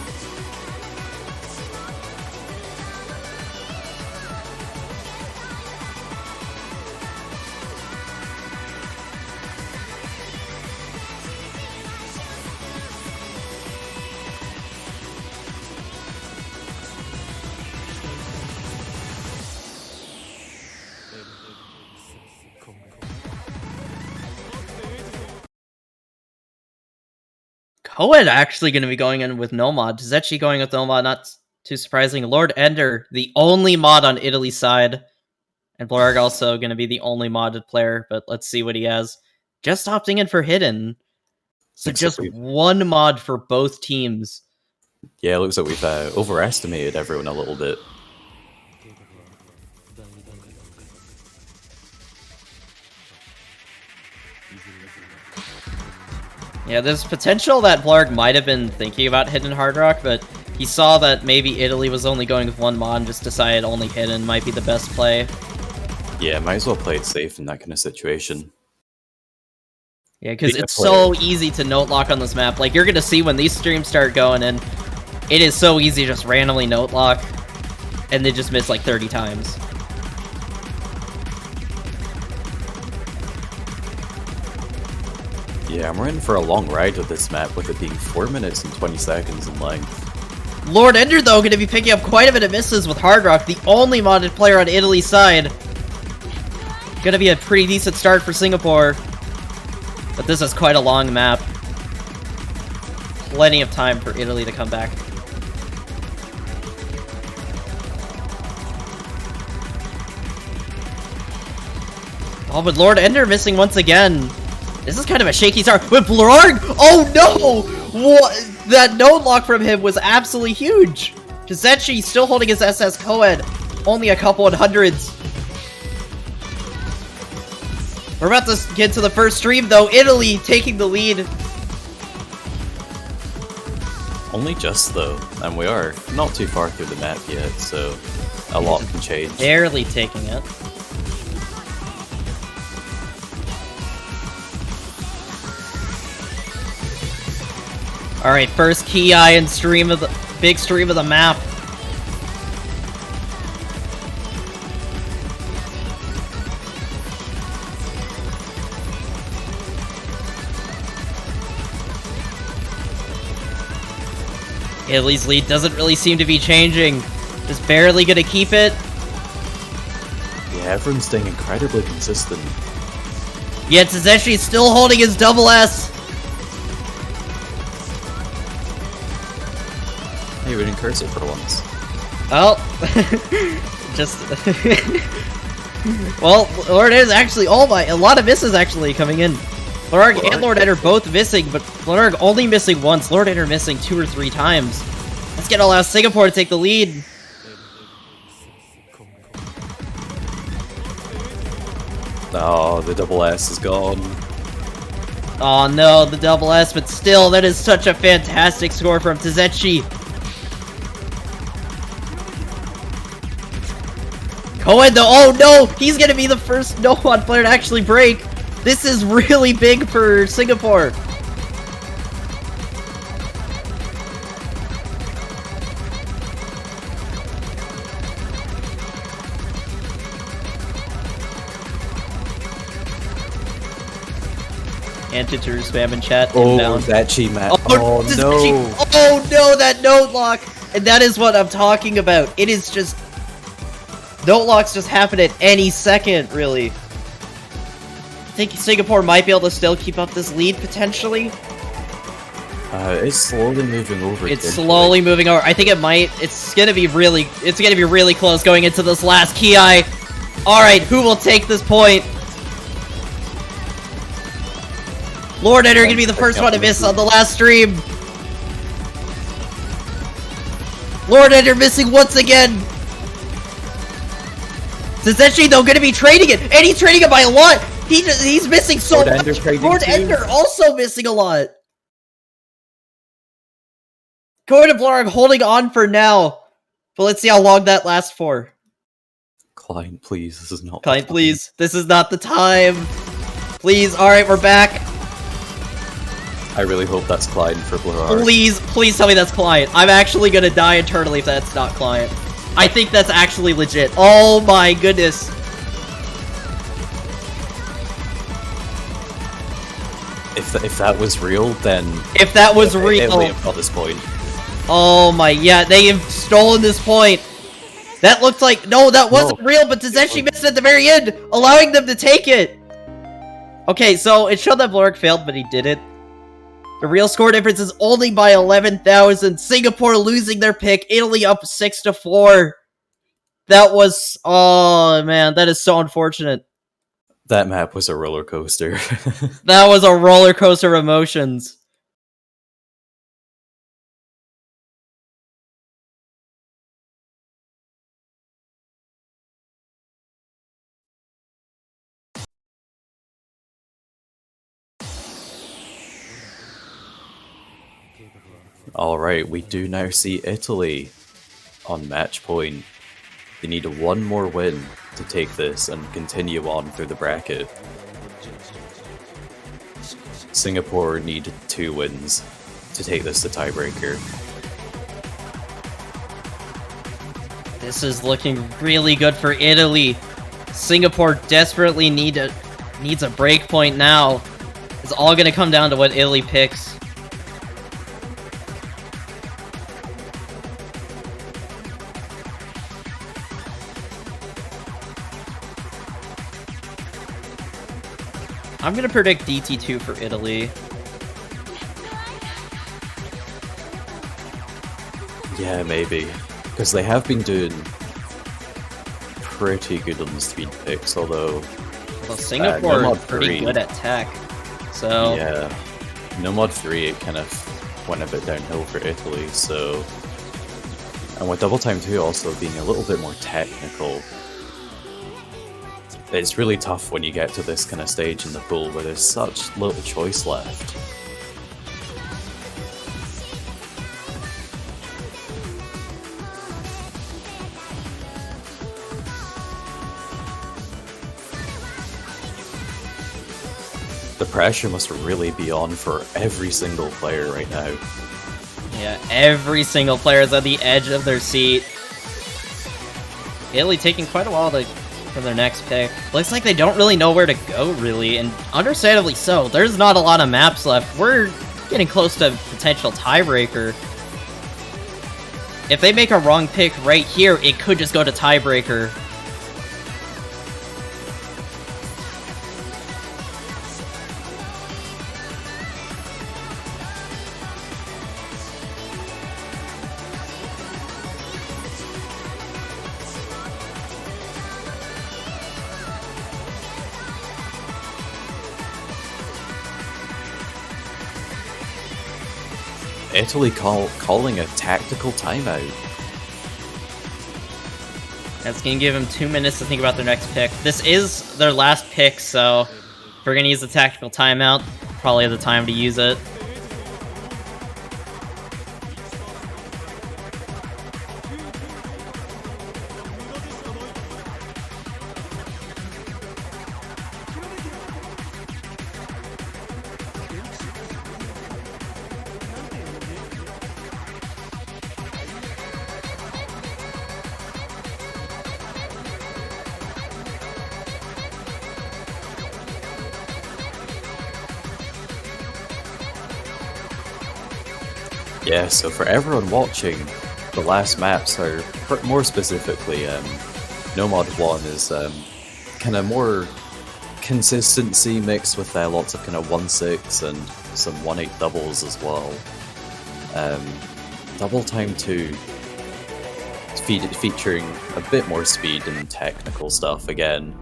S1: Cohen actually going to be going in with no mod. Zetchi going with no mod, not too surprising. Lord Ender, the only mod on Italy's side. And Blorg also going to be the only modded player, but let's see what he has. Just opting in for Hidden. So just one mod for both teams.
S2: Yeah, it looks like we've overestimated everyone a little bit.
S1: Yeah, there's potential that Blarg might have been thinking about Hidden Hard Rock, but he saw that maybe Italy was only going with one mod and just decided only Hidden might be the best play.
S2: Yeah, might as well play it safe in that kind of situation.
S1: Yeah, because it's so easy to note lock on this map. Like, you're going to see when these streams start going, and it is so easy to just randomly note lock, and they just miss like 30 times.
S2: Yeah, we're in for a long ride with this map, with it being 4 minutes and 20 seconds in length.
S1: Lord Ender, though, going to be picking up quite a bit of misses with Hard Rock, the only modded player on Italy's side. Going to be a pretty decent start for Singapore. But this is quite a long map. Plenty of time for Italy to come back. Oh, but Lord Ender missing once again. This is kind of a shaky start. With Blorg! Oh no! What? That node lock from him was absolutely huge. Zetchi still holding his SS co-ed. Only a couple of hundreds. We're about to get to the first stream, though. Italy taking the lead.
S2: Only just, though. And we are not too far through the map yet, so a lot can change.
S1: Barely taking it. Alright, first Ki and stream of the big stream of the map. Italy's lead doesn't really seem to be changing. Just barely gonna keep it.
S2: Yeah, everyone's staying incredibly consistent.
S1: Yet Tazeshi still holding his double S.
S2: Hey, we didn't curse it for once.
S1: Well, just... well, Lord Ed is actually... Oh my, a lot of misses actually coming in. Lord and Lord Ed are both missing, but Lord only missing once. Lord Ed are missing 2 or 3 times. Let's get allow Singapore to take the lead.
S2: Oh, the double S is gone.
S1: Oh no, the double S, but still, that is such a fantastic score from Tazechi. Cohen though, oh no, he's gonna be the first no-mod player to actually break. This is really big for Singapore. Antitur spam in chat.
S2: Oh,
S1: inbound.
S2: that cheat map.
S1: Oh no. Oh no, that note lock. And that is what I'm talking about. It is just... Note locks just happen at any second, really. I think Singapore might be able to still keep up this lead, potentially.
S2: It's slowly moving over.
S1: It's slowly moving over. I think it might. It's gonna be really close going into this last Ki. Alright, who will take this point? Lord Ed are gonna be the first one to miss on the last stream. Lord Ed are missing once again. Tazeshi, though, gonna be trading it, and he's trading it by a lot. He's missing so much. Lord Ender also missing a lot. Going to Blarg holding on for now, but let's see how long that lasts for.
S2: Client, please, this is not.
S1: Client, please, this is not the time. Please, all right, we're back.
S2: I really hope that's Klein for Blue Heart.
S1: Please, please tell me that's Client. I'm actually gonna die internally if that's not Client. I think that's actually legit. Oh my goodness.
S2: If that was real, then...
S1: If that was real...
S2: Italy have got this point.
S1: Oh my, yeah, they have stolen this point. That looked like... No, that wasn't real, but Tazeshi missed at the very end, allowing them to take it. Okay, so it showed that Blork failed, but he did it. The real score difference is only by 11,000. Singapore losing their pick. Italy up 6-4. That was... Oh, man, that is so unfortunate.
S2: That map was a roller coaster.
S1: That was a roller coaster of emotions.
S2: Alright, we do now see Italy on match point. They need one more win to take this and continue on through the bracket. Singapore need 2 wins to take this to tiebreaker.
S1: This is looking really good for Italy. Singapore desperately needs a break point now. It's all going to come down to what Italy picks. I'm going to predict DT2 for Italy.
S2: Yeah, maybe. Because they have been doing pretty good on the speed picks, although...
S1: Well, Singapore is pretty good at tech, so...
S2: Yeah. Nomad 3, it kind of went a bit downhill for Italy, so... And with Double Time 2 also being a little bit more technical, it's really tough when you get to this kind of stage in the pool where there's such little choice left. The pressure must really be on for every single player right now.
S1: Yeah, every single player is at the edge of their seat. Italy taking quite a while for their next pick. Looks like they don't really know where to go, really, and understandably so. There's not a lot of maps left. We're getting close to potential tiebreaker. If they make a wrong pick right here, it could just go to tiebreaker.
S2: Italy calling a tactical timeout.
S1: That's going to give them 2 minutes to think about their next pick. This is their last pick, so if we're going to use the tactical timeout, probably the time to use it.
S2: Yeah, so for everyone watching, the last maps are, more specifically, Nomad 1 is kind of more consistency mixed with lots of kind of 1-6 and some 1-8 doubles as well. Double Time 2 featuring a bit more speed and technical stuff again,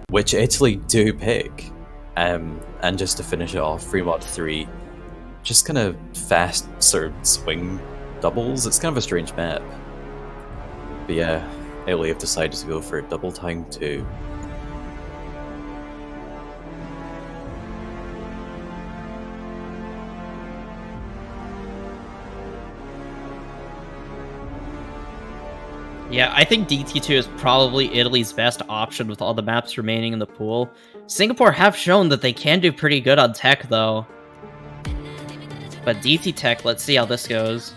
S2: which Italy do pick. And just to finish it off, Fremont 3, just kind of fast sort of swing doubles. It's kind of a strange map. But yeah, Italy have decided to go for Double Time 2.
S1: Yeah, I think DT2 is probably Italy's best option with all the maps remaining in the pool. Singapore have shown that they can do pretty good on tech, though. But DT Tech, let's see how this goes.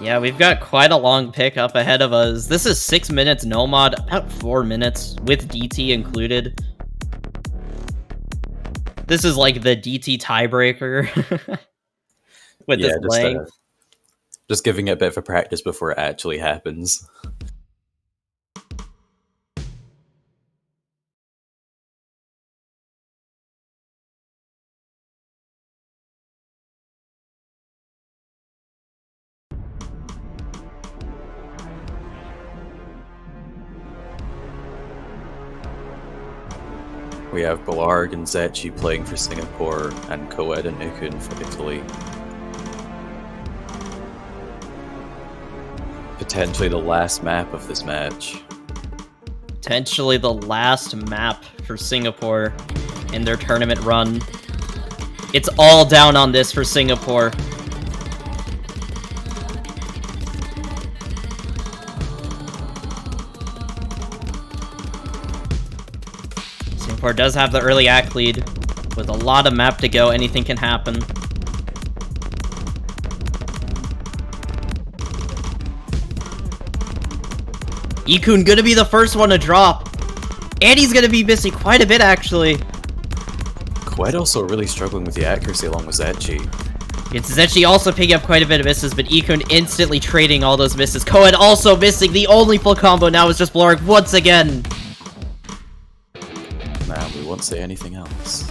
S1: Yeah, we've got quite a long pick up ahead of us. This is 6 minutes no mod, about 4 minutes with DT included. This is like the DT tiebreaker with this length.
S2: Just giving it a bit of a practice before it actually happens. We have Blarg and Zetchi playing for Singapore, and Coed and Ikun for Italy. Potentially the last map of this match.
S1: Potentially the last map for Singapore in their tournament run. It's all down on this for Singapore. Singapore does have the early act lead. With a lot of map to go, anything can happen. Ikun gonna be the first one to drop. And he's gonna be missing quite a bit, actually.
S2: Quite also really struggling with the accuracy along with Zetchi.
S1: It's Zetchi also picking up quite a bit of misses, but Ikun instantly trading all those misses. Coed also missing. The only full combo now is just Blarg once again.
S2: Nah, we won't say anything else.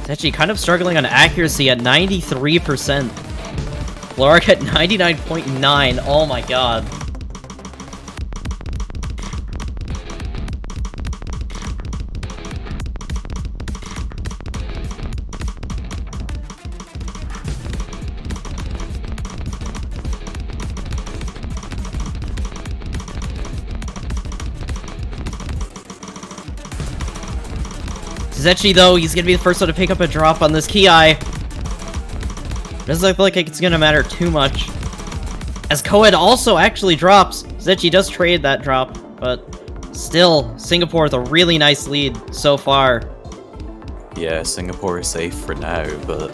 S1: Zetchi kind of struggling on accuracy at 93%. Blarg at 99.9. Oh my god. Zetchi, though, he's gonna be the first one to pick up a drop on this Ki. Doesn't look like it's gonna matter too much. As Coed also actually drops. Zetchi does trade that drop, but still, Singapore with a really nice lead so far.
S2: Yeah, Singapore is safe for now, but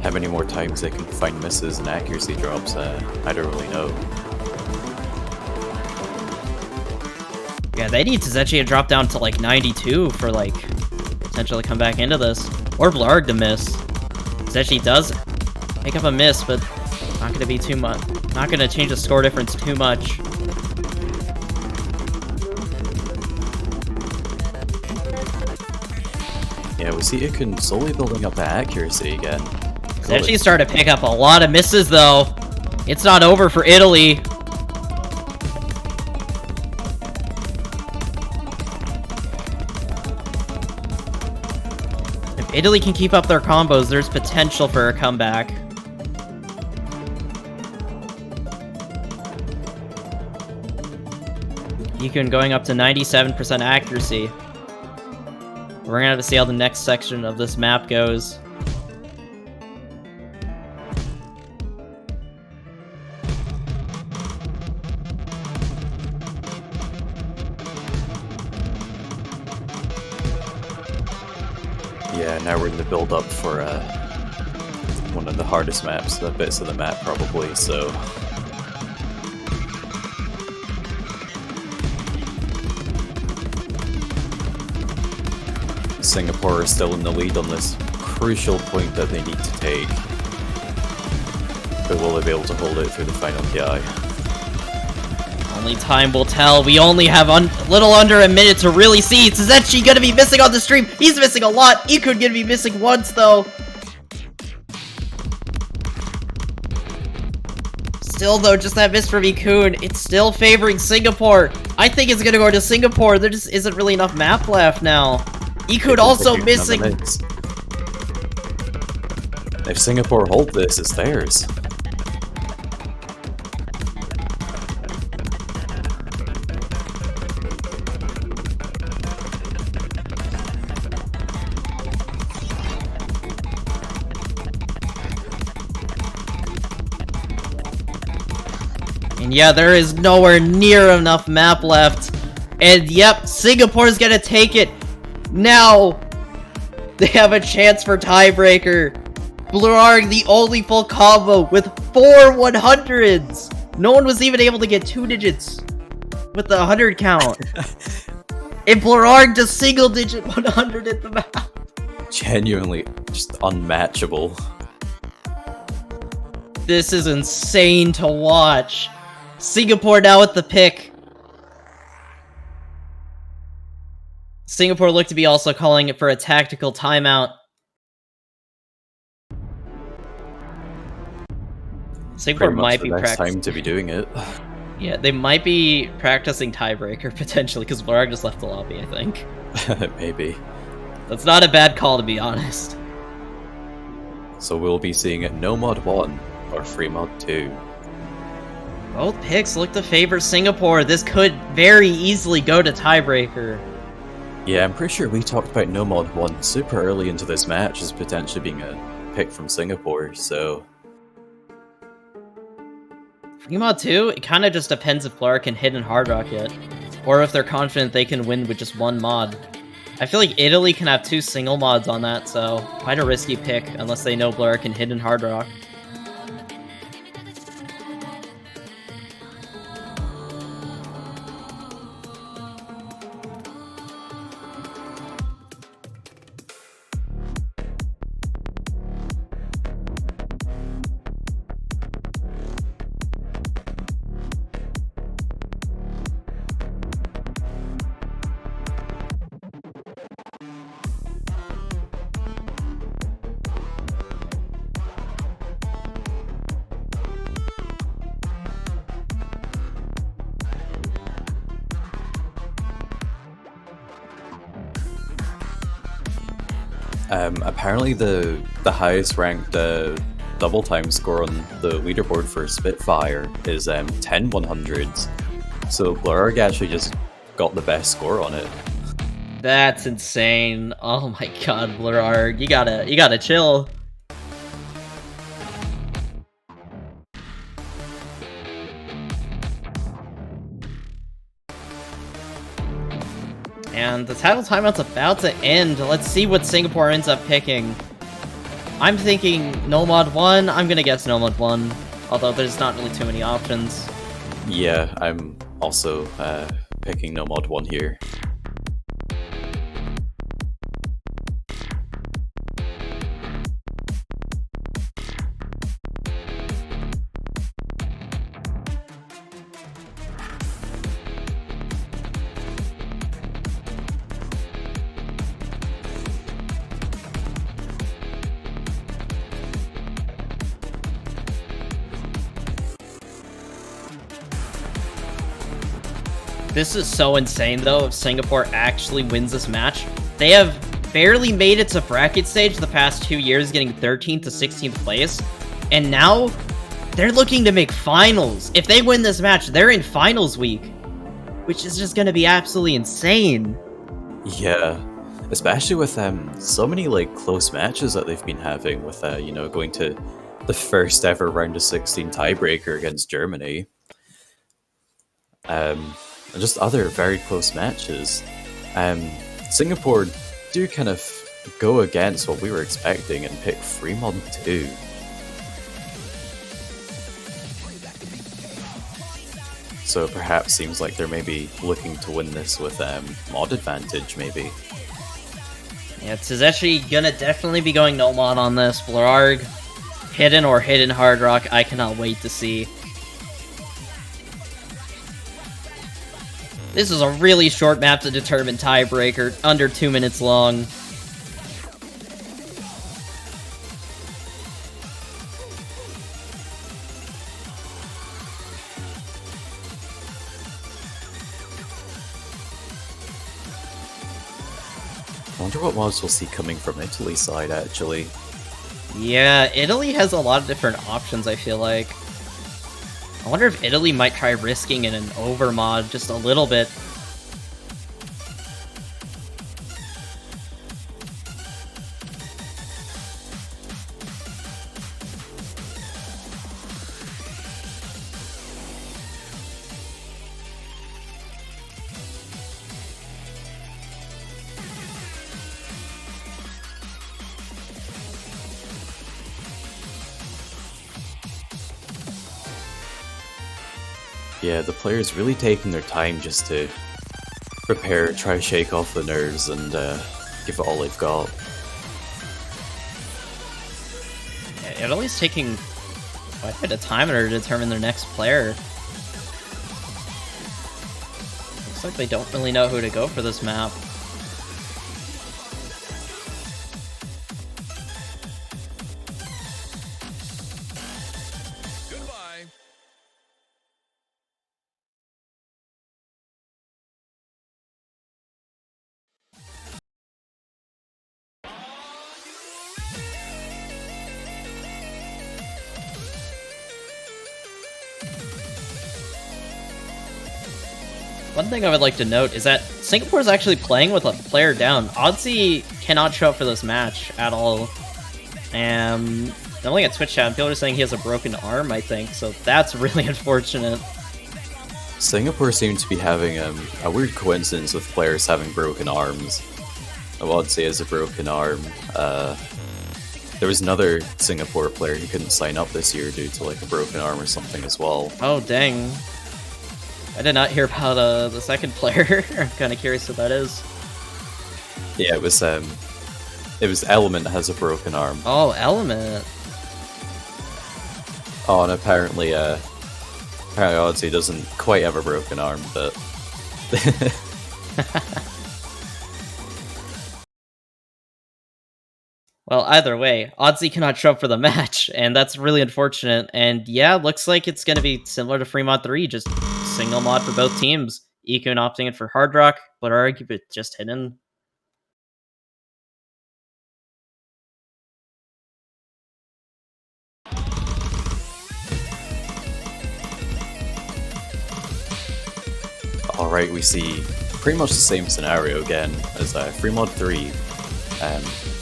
S2: how many more times they can find misses and accuracy drops, I don't really know.
S1: Yeah, they need Zetchi to drop down to like 92 for like potentially come back into this. Or Blarg to miss. Zetchi does pick up a miss, but not gonna be too much. Not gonna change the score difference too much.
S2: Yeah, we see Ikun slowly building up the accuracy again.
S1: Zetchi started to pick up a lot of misses though. It's not over for Italy. Italy can keep up their combos, there's potential for a comeback. Ikun going up to 97% accuracy. We're gonna have to see how the next section of this map goes.
S2: Yeah, now we're in the build-up for one of the hardest maps, the bits of the map probably, so... Singapore is still in the lead on this crucial point that they need to take. But will they be able to hold it through the final KI?
S1: Only time will tell. We only have a little under a minute to really see. Is Zetchi gonna be missing on the stream? He's missing a lot. Ikun gonna be missing once, though. Still, though, just that miss from Ikun. It's still favoring Singapore. I think it's gonna go to Singapore. There just isn't really enough map left now. Ikun also missing.
S2: If Singapore hold this, it's theirs.
S1: And yeah, there is nowhere near enough map left. And yep, Singapore's gonna take it. Now, they have a chance for tiebreaker. Blurarg, the only full combo with 4 100s. No one was even able to get 2 digits with the 100 count. And Blurarg just single digit 100 at the map.
S2: Genuinely just unmatchable.
S1: This is insane to watch. Singapore now with the pick. Singapore looked to be also calling it for a tactical timeout. Singapore might be practicing.
S2: Time to be doing it.
S1: Yeah, they might be practicing tiebreaker potentially because Blurarg just left the lobby, I think.
S2: Maybe.
S1: That's not a bad call, to be honest.
S2: So we'll be seeing it no mod 1 or free mod 2.
S1: Both picks look to favor Singapore. This could very easily go to tiebreaker.
S2: Yeah, I'm pretty sure we talked about no mod 1 super early into this match as potentially being a pick from Singapore, so...
S1: Free mod 2, it kind of just depends if Blurarg can hit in Hard Rock yet. Or if they're confident they can win with just 1 mod. I feel like Italy can have 2 single mods on that, so quite a risky pick unless they know Blurarg can hit in Hard Rock.
S2: Apparently the highest ranked double time score on the leaderboard for Spitfire is 10 100s. So Blurarg actually just got the best score on it.
S1: That's insane. Oh my god, Blurarg, you gotta chill. And the title timeout's about to end. Let's see what Singapore ends up picking. I'm thinking no mod 1. I'm gonna guess no mod 1. Although there's not really too many options.
S2: Yeah, I'm also picking no mod 1 here.
S1: This is so insane, though, if Singapore actually wins this match. They have barely made it to bracket stage the past 2 years, getting 13th to 16th place. And now, they're looking to make finals. If they win this match, they're in finals week. Which is just going to be absolutely insane.
S2: Yeah, especially with so many like close matches that they've been having with, you know, going to the first ever round of 16 tiebreaker against Germany. And just other very close matches. Singapore do kind of go against what we were expecting and pick free mod 2. So perhaps seems like they're maybe looking to win this with mod advantage, maybe.
S1: Yeah, Tsuzeshi gonna definitely be going no mod on this. Blurarg, hidden or hidden Hard Rock, I cannot wait to see. This is a really short map to determine tiebreaker, under 2 minutes long.
S2: I wonder what mods we'll see coming from Italy's side, actually.
S1: Yeah, Italy has a lot of different options, I feel like. I wonder if Italy might try risking in an overmod just a little bit.
S2: Yeah, the players really taking their time just to prepare, try to shake off the nerves, and give it all they've got.
S1: Yeah, Italy's taking quite a bit of time in order to determine their next player. Looks like they don't really know who to go for this map. One thing I would like to note is that Singapore is actually playing with a player down. Oddsy cannot show up for this match at all. And I'm looking at Twitch chat, and people are saying he has a broken arm, I think, so that's really unfortunate.
S2: Singapore seems to be having a weird coincidence with players having broken arms. Oddsy has a broken arm. There was another Singapore player who couldn't sign up this year due to like a broken arm or something as well.
S1: Oh, dang. I did not hear about the second player. I'm kind of curious what that is.
S2: Yeah, it was Element has a broken arm.
S1: Oh, Element.
S2: Oh, and apparently Oddsy doesn't quite have a broken arm, but
S1: Well, either way, Oddsy cannot show up for the match, and that's really unfortunate. And yeah, looks like it's going to be similar to Fremont 3, just single mod for both teams. Econ opting in for Hard Rock, but arguably just hidden.
S2: alright, we see pretty much the same scenario again as Fremont 3.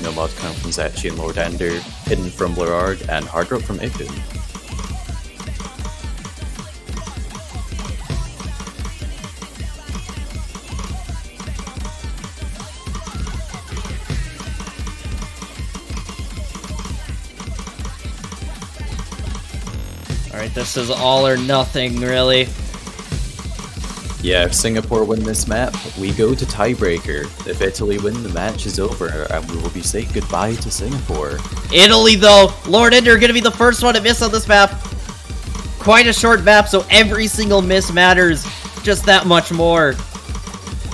S2: No mod coming from Zetchi and Lord Ender, hidden from Blurarg, and Hard Rock from Ikun.
S1: Alright, this is all or nothing, really.
S2: Yeah, if Singapore win this map, we go to tiebreaker. If Italy win, the match is over, and we will be saying goodbye to Singapore.
S1: Italy, though! Lord Ender gonna be the first one to miss on this map. Quite a short map, so every single miss matters just that much more.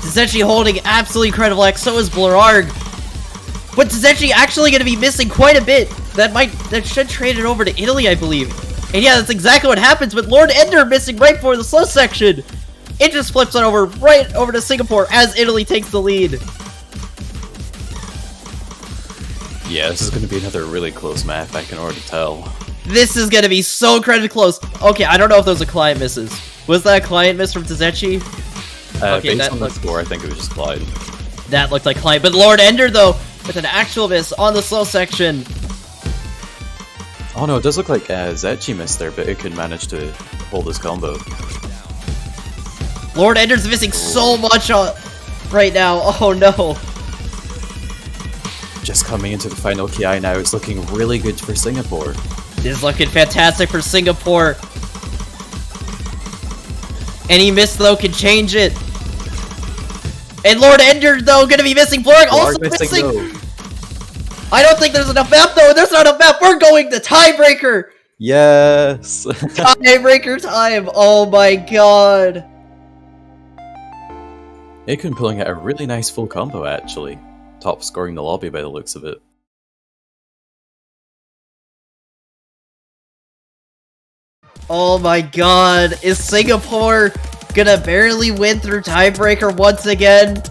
S1: Tzechi holding absolutely incredible X, so is Blurarg. But Tzechi actually gonna be missing quite a bit. That should trade it over to Italy, I believe. And yeah, that's exactly what happens with Lord Ender missing right before the slow section. It just flips it over right over to Singapore as Italy takes the lead.
S2: Yeah, this is going to be another really close map, I can already tell.
S1: This is going to be so incredibly close. Okay, I don't know if those are client misses. Was that a client miss from Tzechi? Okay,
S2: based on the score, I think it was just Clyde.
S1: That looked like client, but Lord Ender, though, with an actual miss on the slow section.
S2: Oh no, it does look like Zetchi missed there, but it could manage to hold his combo.
S1: Lord Ender's missing so much right now. Oh no.
S2: Just coming into the final KI now, it's looking really good for Singapore.
S1: This is looking fantastic for Singapore. Any miss, though, can change it. And Lord Ender, though, gonna be missing. Blurarg also missing. I don't think there's enough map, though. There's not enough map. We're going to tiebreaker.
S2: Yes.
S1: Tiebreaker time. Oh my god.
S2: Ikun pulling out a really nice full combo, actually. Top scoring the lobby by the looks of it.
S1: Oh my god. Is Singapore gonna barely win through tiebreaker once again?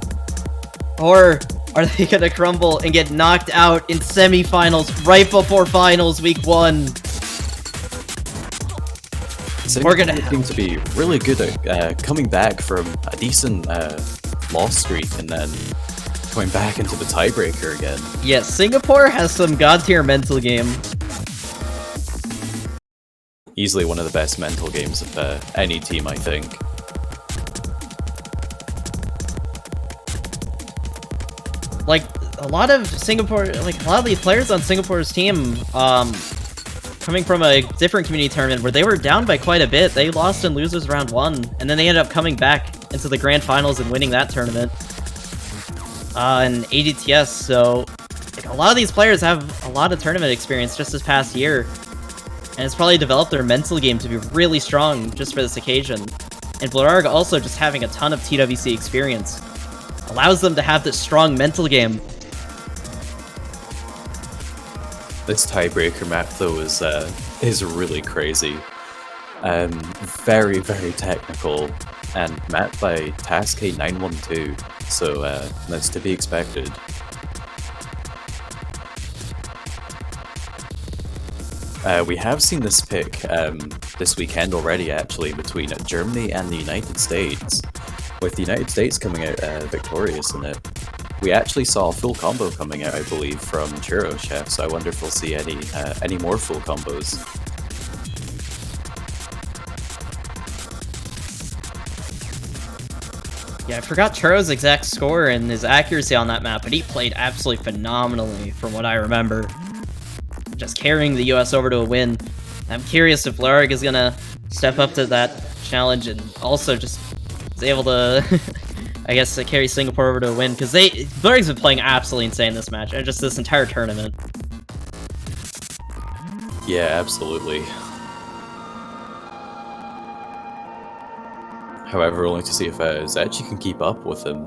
S1: Or are they gonna crumble and get knocked out in semifinals right before finals week 1?
S2: We're gonna seem to be really good at coming back from a decent loss streak and then going back into the tiebreaker again.
S1: Yeah, Singapore has some god tier mental game.
S2: Easily one of the best mental games of any team, I think.
S1: Like, a lot of Singapore, like, a lot of the players on Singapore's team, coming from a different community tournament where they were down by quite a bit. They lost in losers round 1, and then they ended up coming back into the grand finals and winning that tournament. In ADTS, so like, a lot of these players have a lot of tournament experience just this past year, and it's probably developed their mental game to be really strong just for this occasion. And Blarg also just having a ton of TWC experience allows them to have this strong mental game.
S2: This tiebreaker map, though, is really crazy. Very, very technical, and mapped by TaskK912, so that's to be expected. We have seen this pick this weekend already, actually, between Germany and the United States, with the United States coming out victorious in it. We actually saw a full combo coming out, I believe, from Churro Chef, so I wonder if we'll see any more full combos.
S1: Yeah, I forgot Churro's exact score and his accuracy on that map, but he played absolutely phenomenally from what I remember. Just carrying the US over to a win. I'm curious if Blarg is gonna step up to that challenge and also just is able to, I guess, carry Singapore over to a win, because Blarg's been playing absolutely insane this match, and just this entire tournament.
S2: Yeah, absolutely. However, only to see if Zetchi can keep up with him.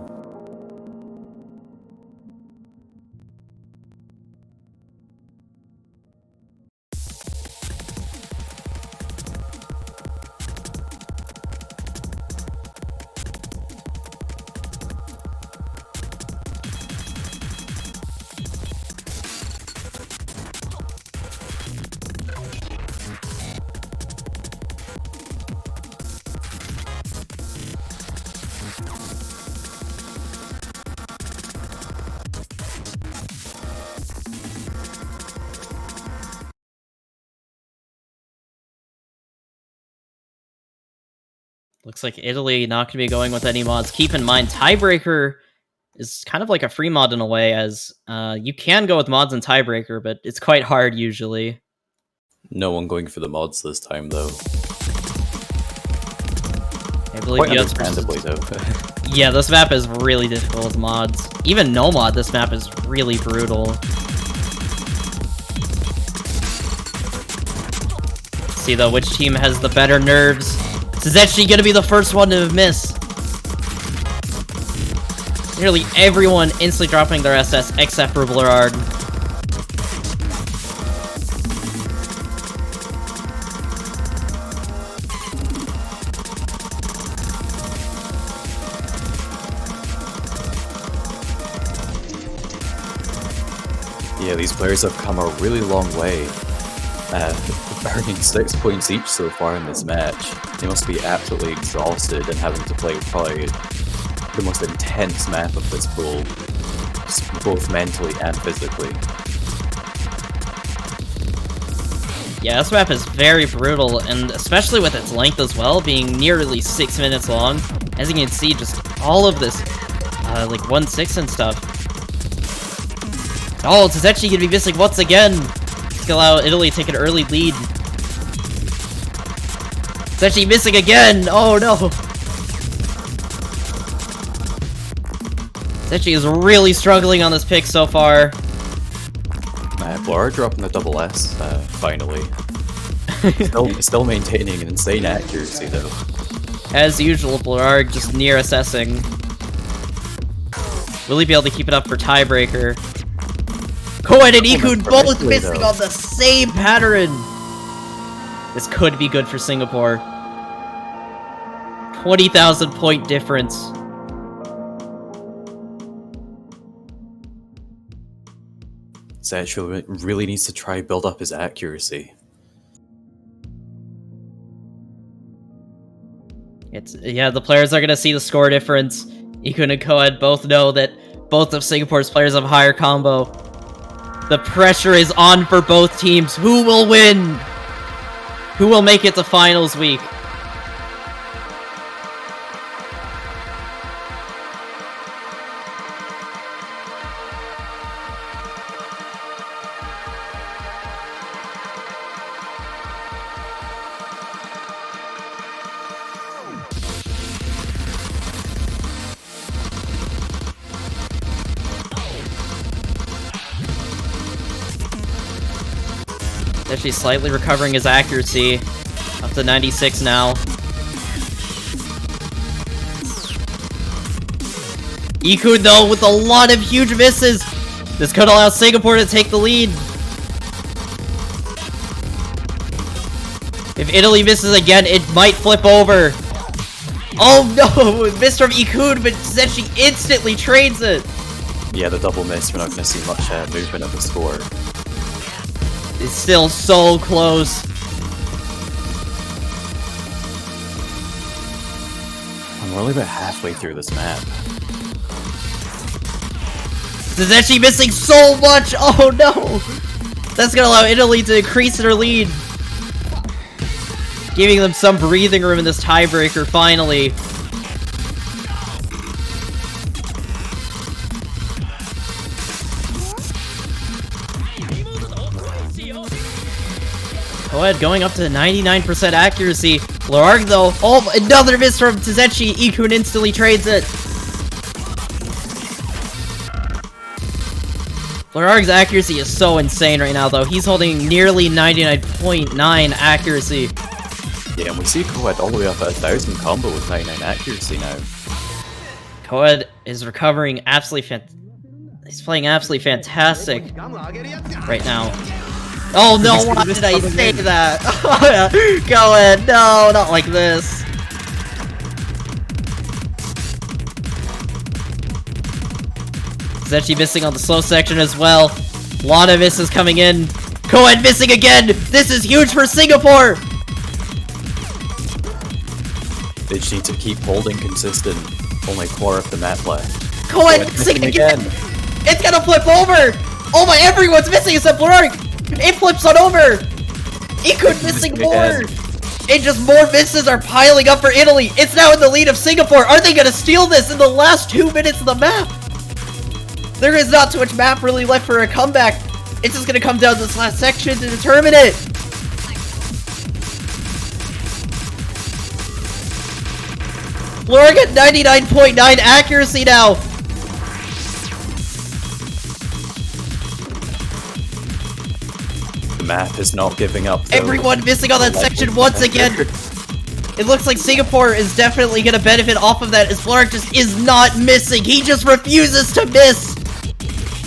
S1: Looks like Italy not going to be going with any mods. Keep in mind, Tiebreaker is kind of like a free mod in a way, as you can go with mods in Tiebreaker, but it's quite hard usually.
S2: No one going for the mods this time, though.
S1: I believe
S2: Quite understandably, though.
S1: Yeah, this map is really difficult with mods. Even no mod, this map is really brutal. Let's see though, which team has the better nerves? This is actually gonna be the first one to miss. Nearly everyone instantly dropping their SS except for Blarg.
S2: Yeah, these players have come a really long way. Earning 6 points each so far in this match. They must be absolutely exhausted and having to play probably the most intense map of this pool, both mentally and physically.
S1: Yeah, this map is very brutal, and especially with its length as well, being nearly 6 minutes long. As you can see, just all of this, like 1-6 and stuff. Oh, it's actually gonna be missing once again. It's gonna allow Italy to take an early lead. It's actually missing again! Oh no! Zetchi is really struggling on this pick so far.
S2: Blarg dropping the double S, finally. Still maintaining an insane accuracy, though.
S1: As usual, Blarg just near assessing. Will he be able to keep it up for Tiebreaker? Koen and Ikun both missing on the same pattern! This could be good for Singapore. 20,000 point difference.
S2: Zetchi really needs to try build up his accuracy.
S1: Yeah, the players are gonna see the score difference. Ikun and Koen both know that both of Singapore's players have higher combo. The pressure is on for both teams. Who will win? Who will make it to finals week? Actually slightly recovering his accuracy. Up to 96 now. Iku, though, with a lot of huge misses. This could allow Singapore to take the lead. If Italy misses again, it might flip over. Oh no! Miss from Ikun, but Zenshi instantly trades it.
S2: Yeah, the double miss. We're not going to see much movement of the score.
S1: It's still so close.
S2: We're only about halfway through this map.
S1: Zenshi missing so much! Oh no! That's gonna allow Italy to increase their lead. Giving them some breathing room in this tiebreaker, finally. Coed going up to 99% accuracy. Lorarg, though, oh, another miss from Zenshi. Ikun instantly trades it. Lorarg's accuracy is so insane right now, though. He's holding nearly 99.9 accuracy.
S2: Yeah, and we see Coed all the way up at 1,000 combo with 99 accuracy now.
S1: Coed is recovering absolutely he's playing absolutely fantastic right now. Oh no, why did I say that? Coed, no, not like this. Zenshi missing on the slow section as well. A lot of misses coming in. Coed missing again! This is huge for Singapore!
S2: They just need to keep holding consistent. Only core of the map left.
S1: Coed missing again! It's gonna flip over! Oh my, everyone's missing except Lorarg! It flips on over! Ikun missing more! And just more misses are piling up for Italy! It's now in the lead of Singapore! Are they gonna steal this in the last 2 minutes of the map? There is not too much map really left for a comeback. It's just gonna come down to this last section to determine it. Lorarg at 99.9 accuracy now.
S2: The map is not giving up, though.
S1: Everyone missing on that section once again. It looks like Singapore is definitely gonna benefit off of that, as Lorarg just is not missing. He just refuses to miss.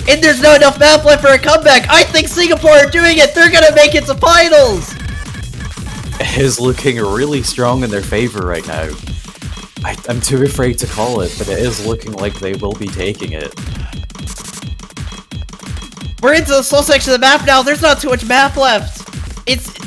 S1: And there's not enough map left for a comeback. I think Singapore are doing it. They're gonna make it to finals.
S2: It is looking really strong in their favor right now. I'm too afraid to call it, but it is looking like they will be taking it.
S1: We're into the slow section of the map now. There's not too much map left.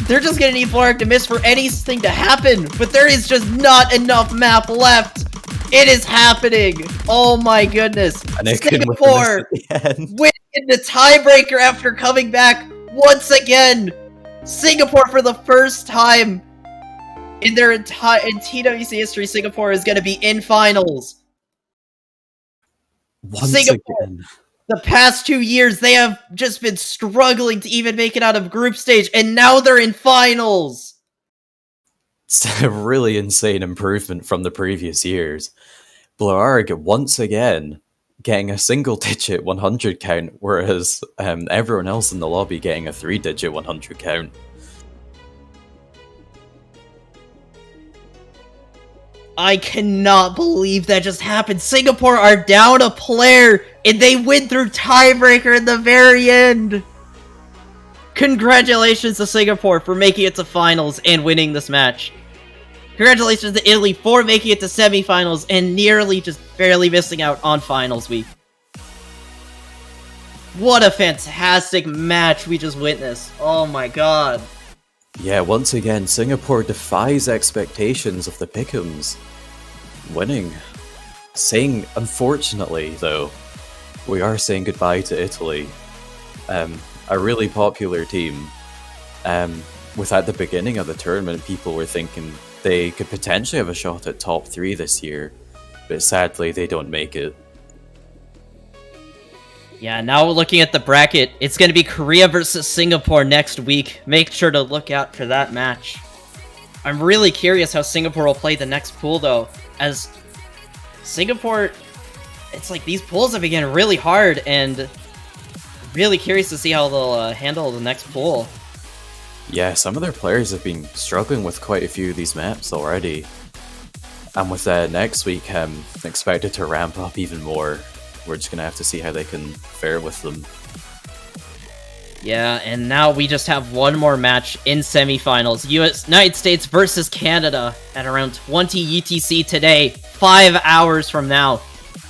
S1: They're just gonna need Lorarg to miss for anything to happen. But there is just not enough map left. It is happening! Oh my goodness!
S2: And
S1: Singapore winning the tiebreaker after coming back once again! Singapore, for the first time in their entire TWC history, Singapore is going to be in finals. Singapore,
S2: again.
S1: The past 2 years, they have just been struggling to even make it out of group stage, and now they're in finals!
S2: It's a really insane improvement from the previous years. Lorarg once again getting a single-digit 100 count, whereas everyone else in the lobby getting a 3-digit 100 count.
S1: I cannot believe that just happened. Singapore are down a player, and they win through tiebreaker in the very end. Congratulations to Singapore for making it to finals and winning this match. Congratulations to Italy for making it to semifinals and nearly just barely missing out on finals week. What a fantastic match we just witnessed. Oh my god.
S2: Yeah, once again, Singapore defies expectations of the Pick'ems. Winning. Unfortunately, though, we are saying goodbye to Italy. A really popular team. With at the beginning of the tournament, people were thinking they could potentially have a shot at top 3 this year, but sadly they don't make it.
S1: Yeah, now we're looking at the bracket. It's going to be Korea versus Singapore next week. Make sure to look out for that match. I'm really curious how Singapore will play the next pool, though, as Singapore, it's like these pools have been getting really hard, and really curious to see how they'll handle the next pool.
S2: Yeah, some of their players have been struggling with quite a few of these maps already. And with next week expected to ramp up even more, we're just going to have to see how they can fare with them.
S1: Yeah, and now we just have one more match in semifinals. United States versus Canada at around 20 UTC today, 5 hours from now.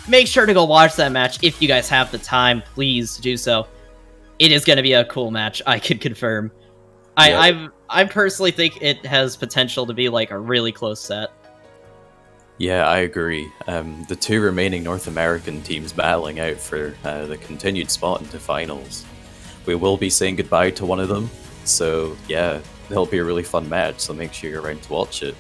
S1: Make sure to go watch that match if you guys have the time. Please do so. It is going to be a cool match, I can confirm.
S2: Yeah.
S1: I personally think it has potential to be like a really close set.
S2: Yeah, I agree. The two remaining North American teams battling out for the continued spot into finals. We will be saying goodbye to one of them, so yeah, it'll be a really fun match, so make sure you're around to watch it.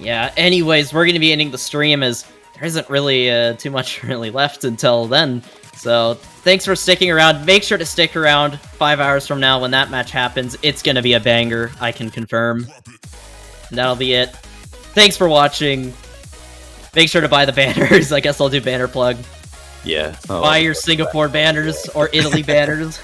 S1: Yeah, anyways, we're going to be ending the stream as there isn't really too much really left until then. So thanks for sticking around. Make sure to stick around 5 hours from now when that match happens. It's going to be a banger, I can confirm. And that'll be it. Thanks for watching. Make sure to buy the banners. I guess I'll do banner plug.
S2: Yeah.
S1: Buy your Singapore banners or Italy banners.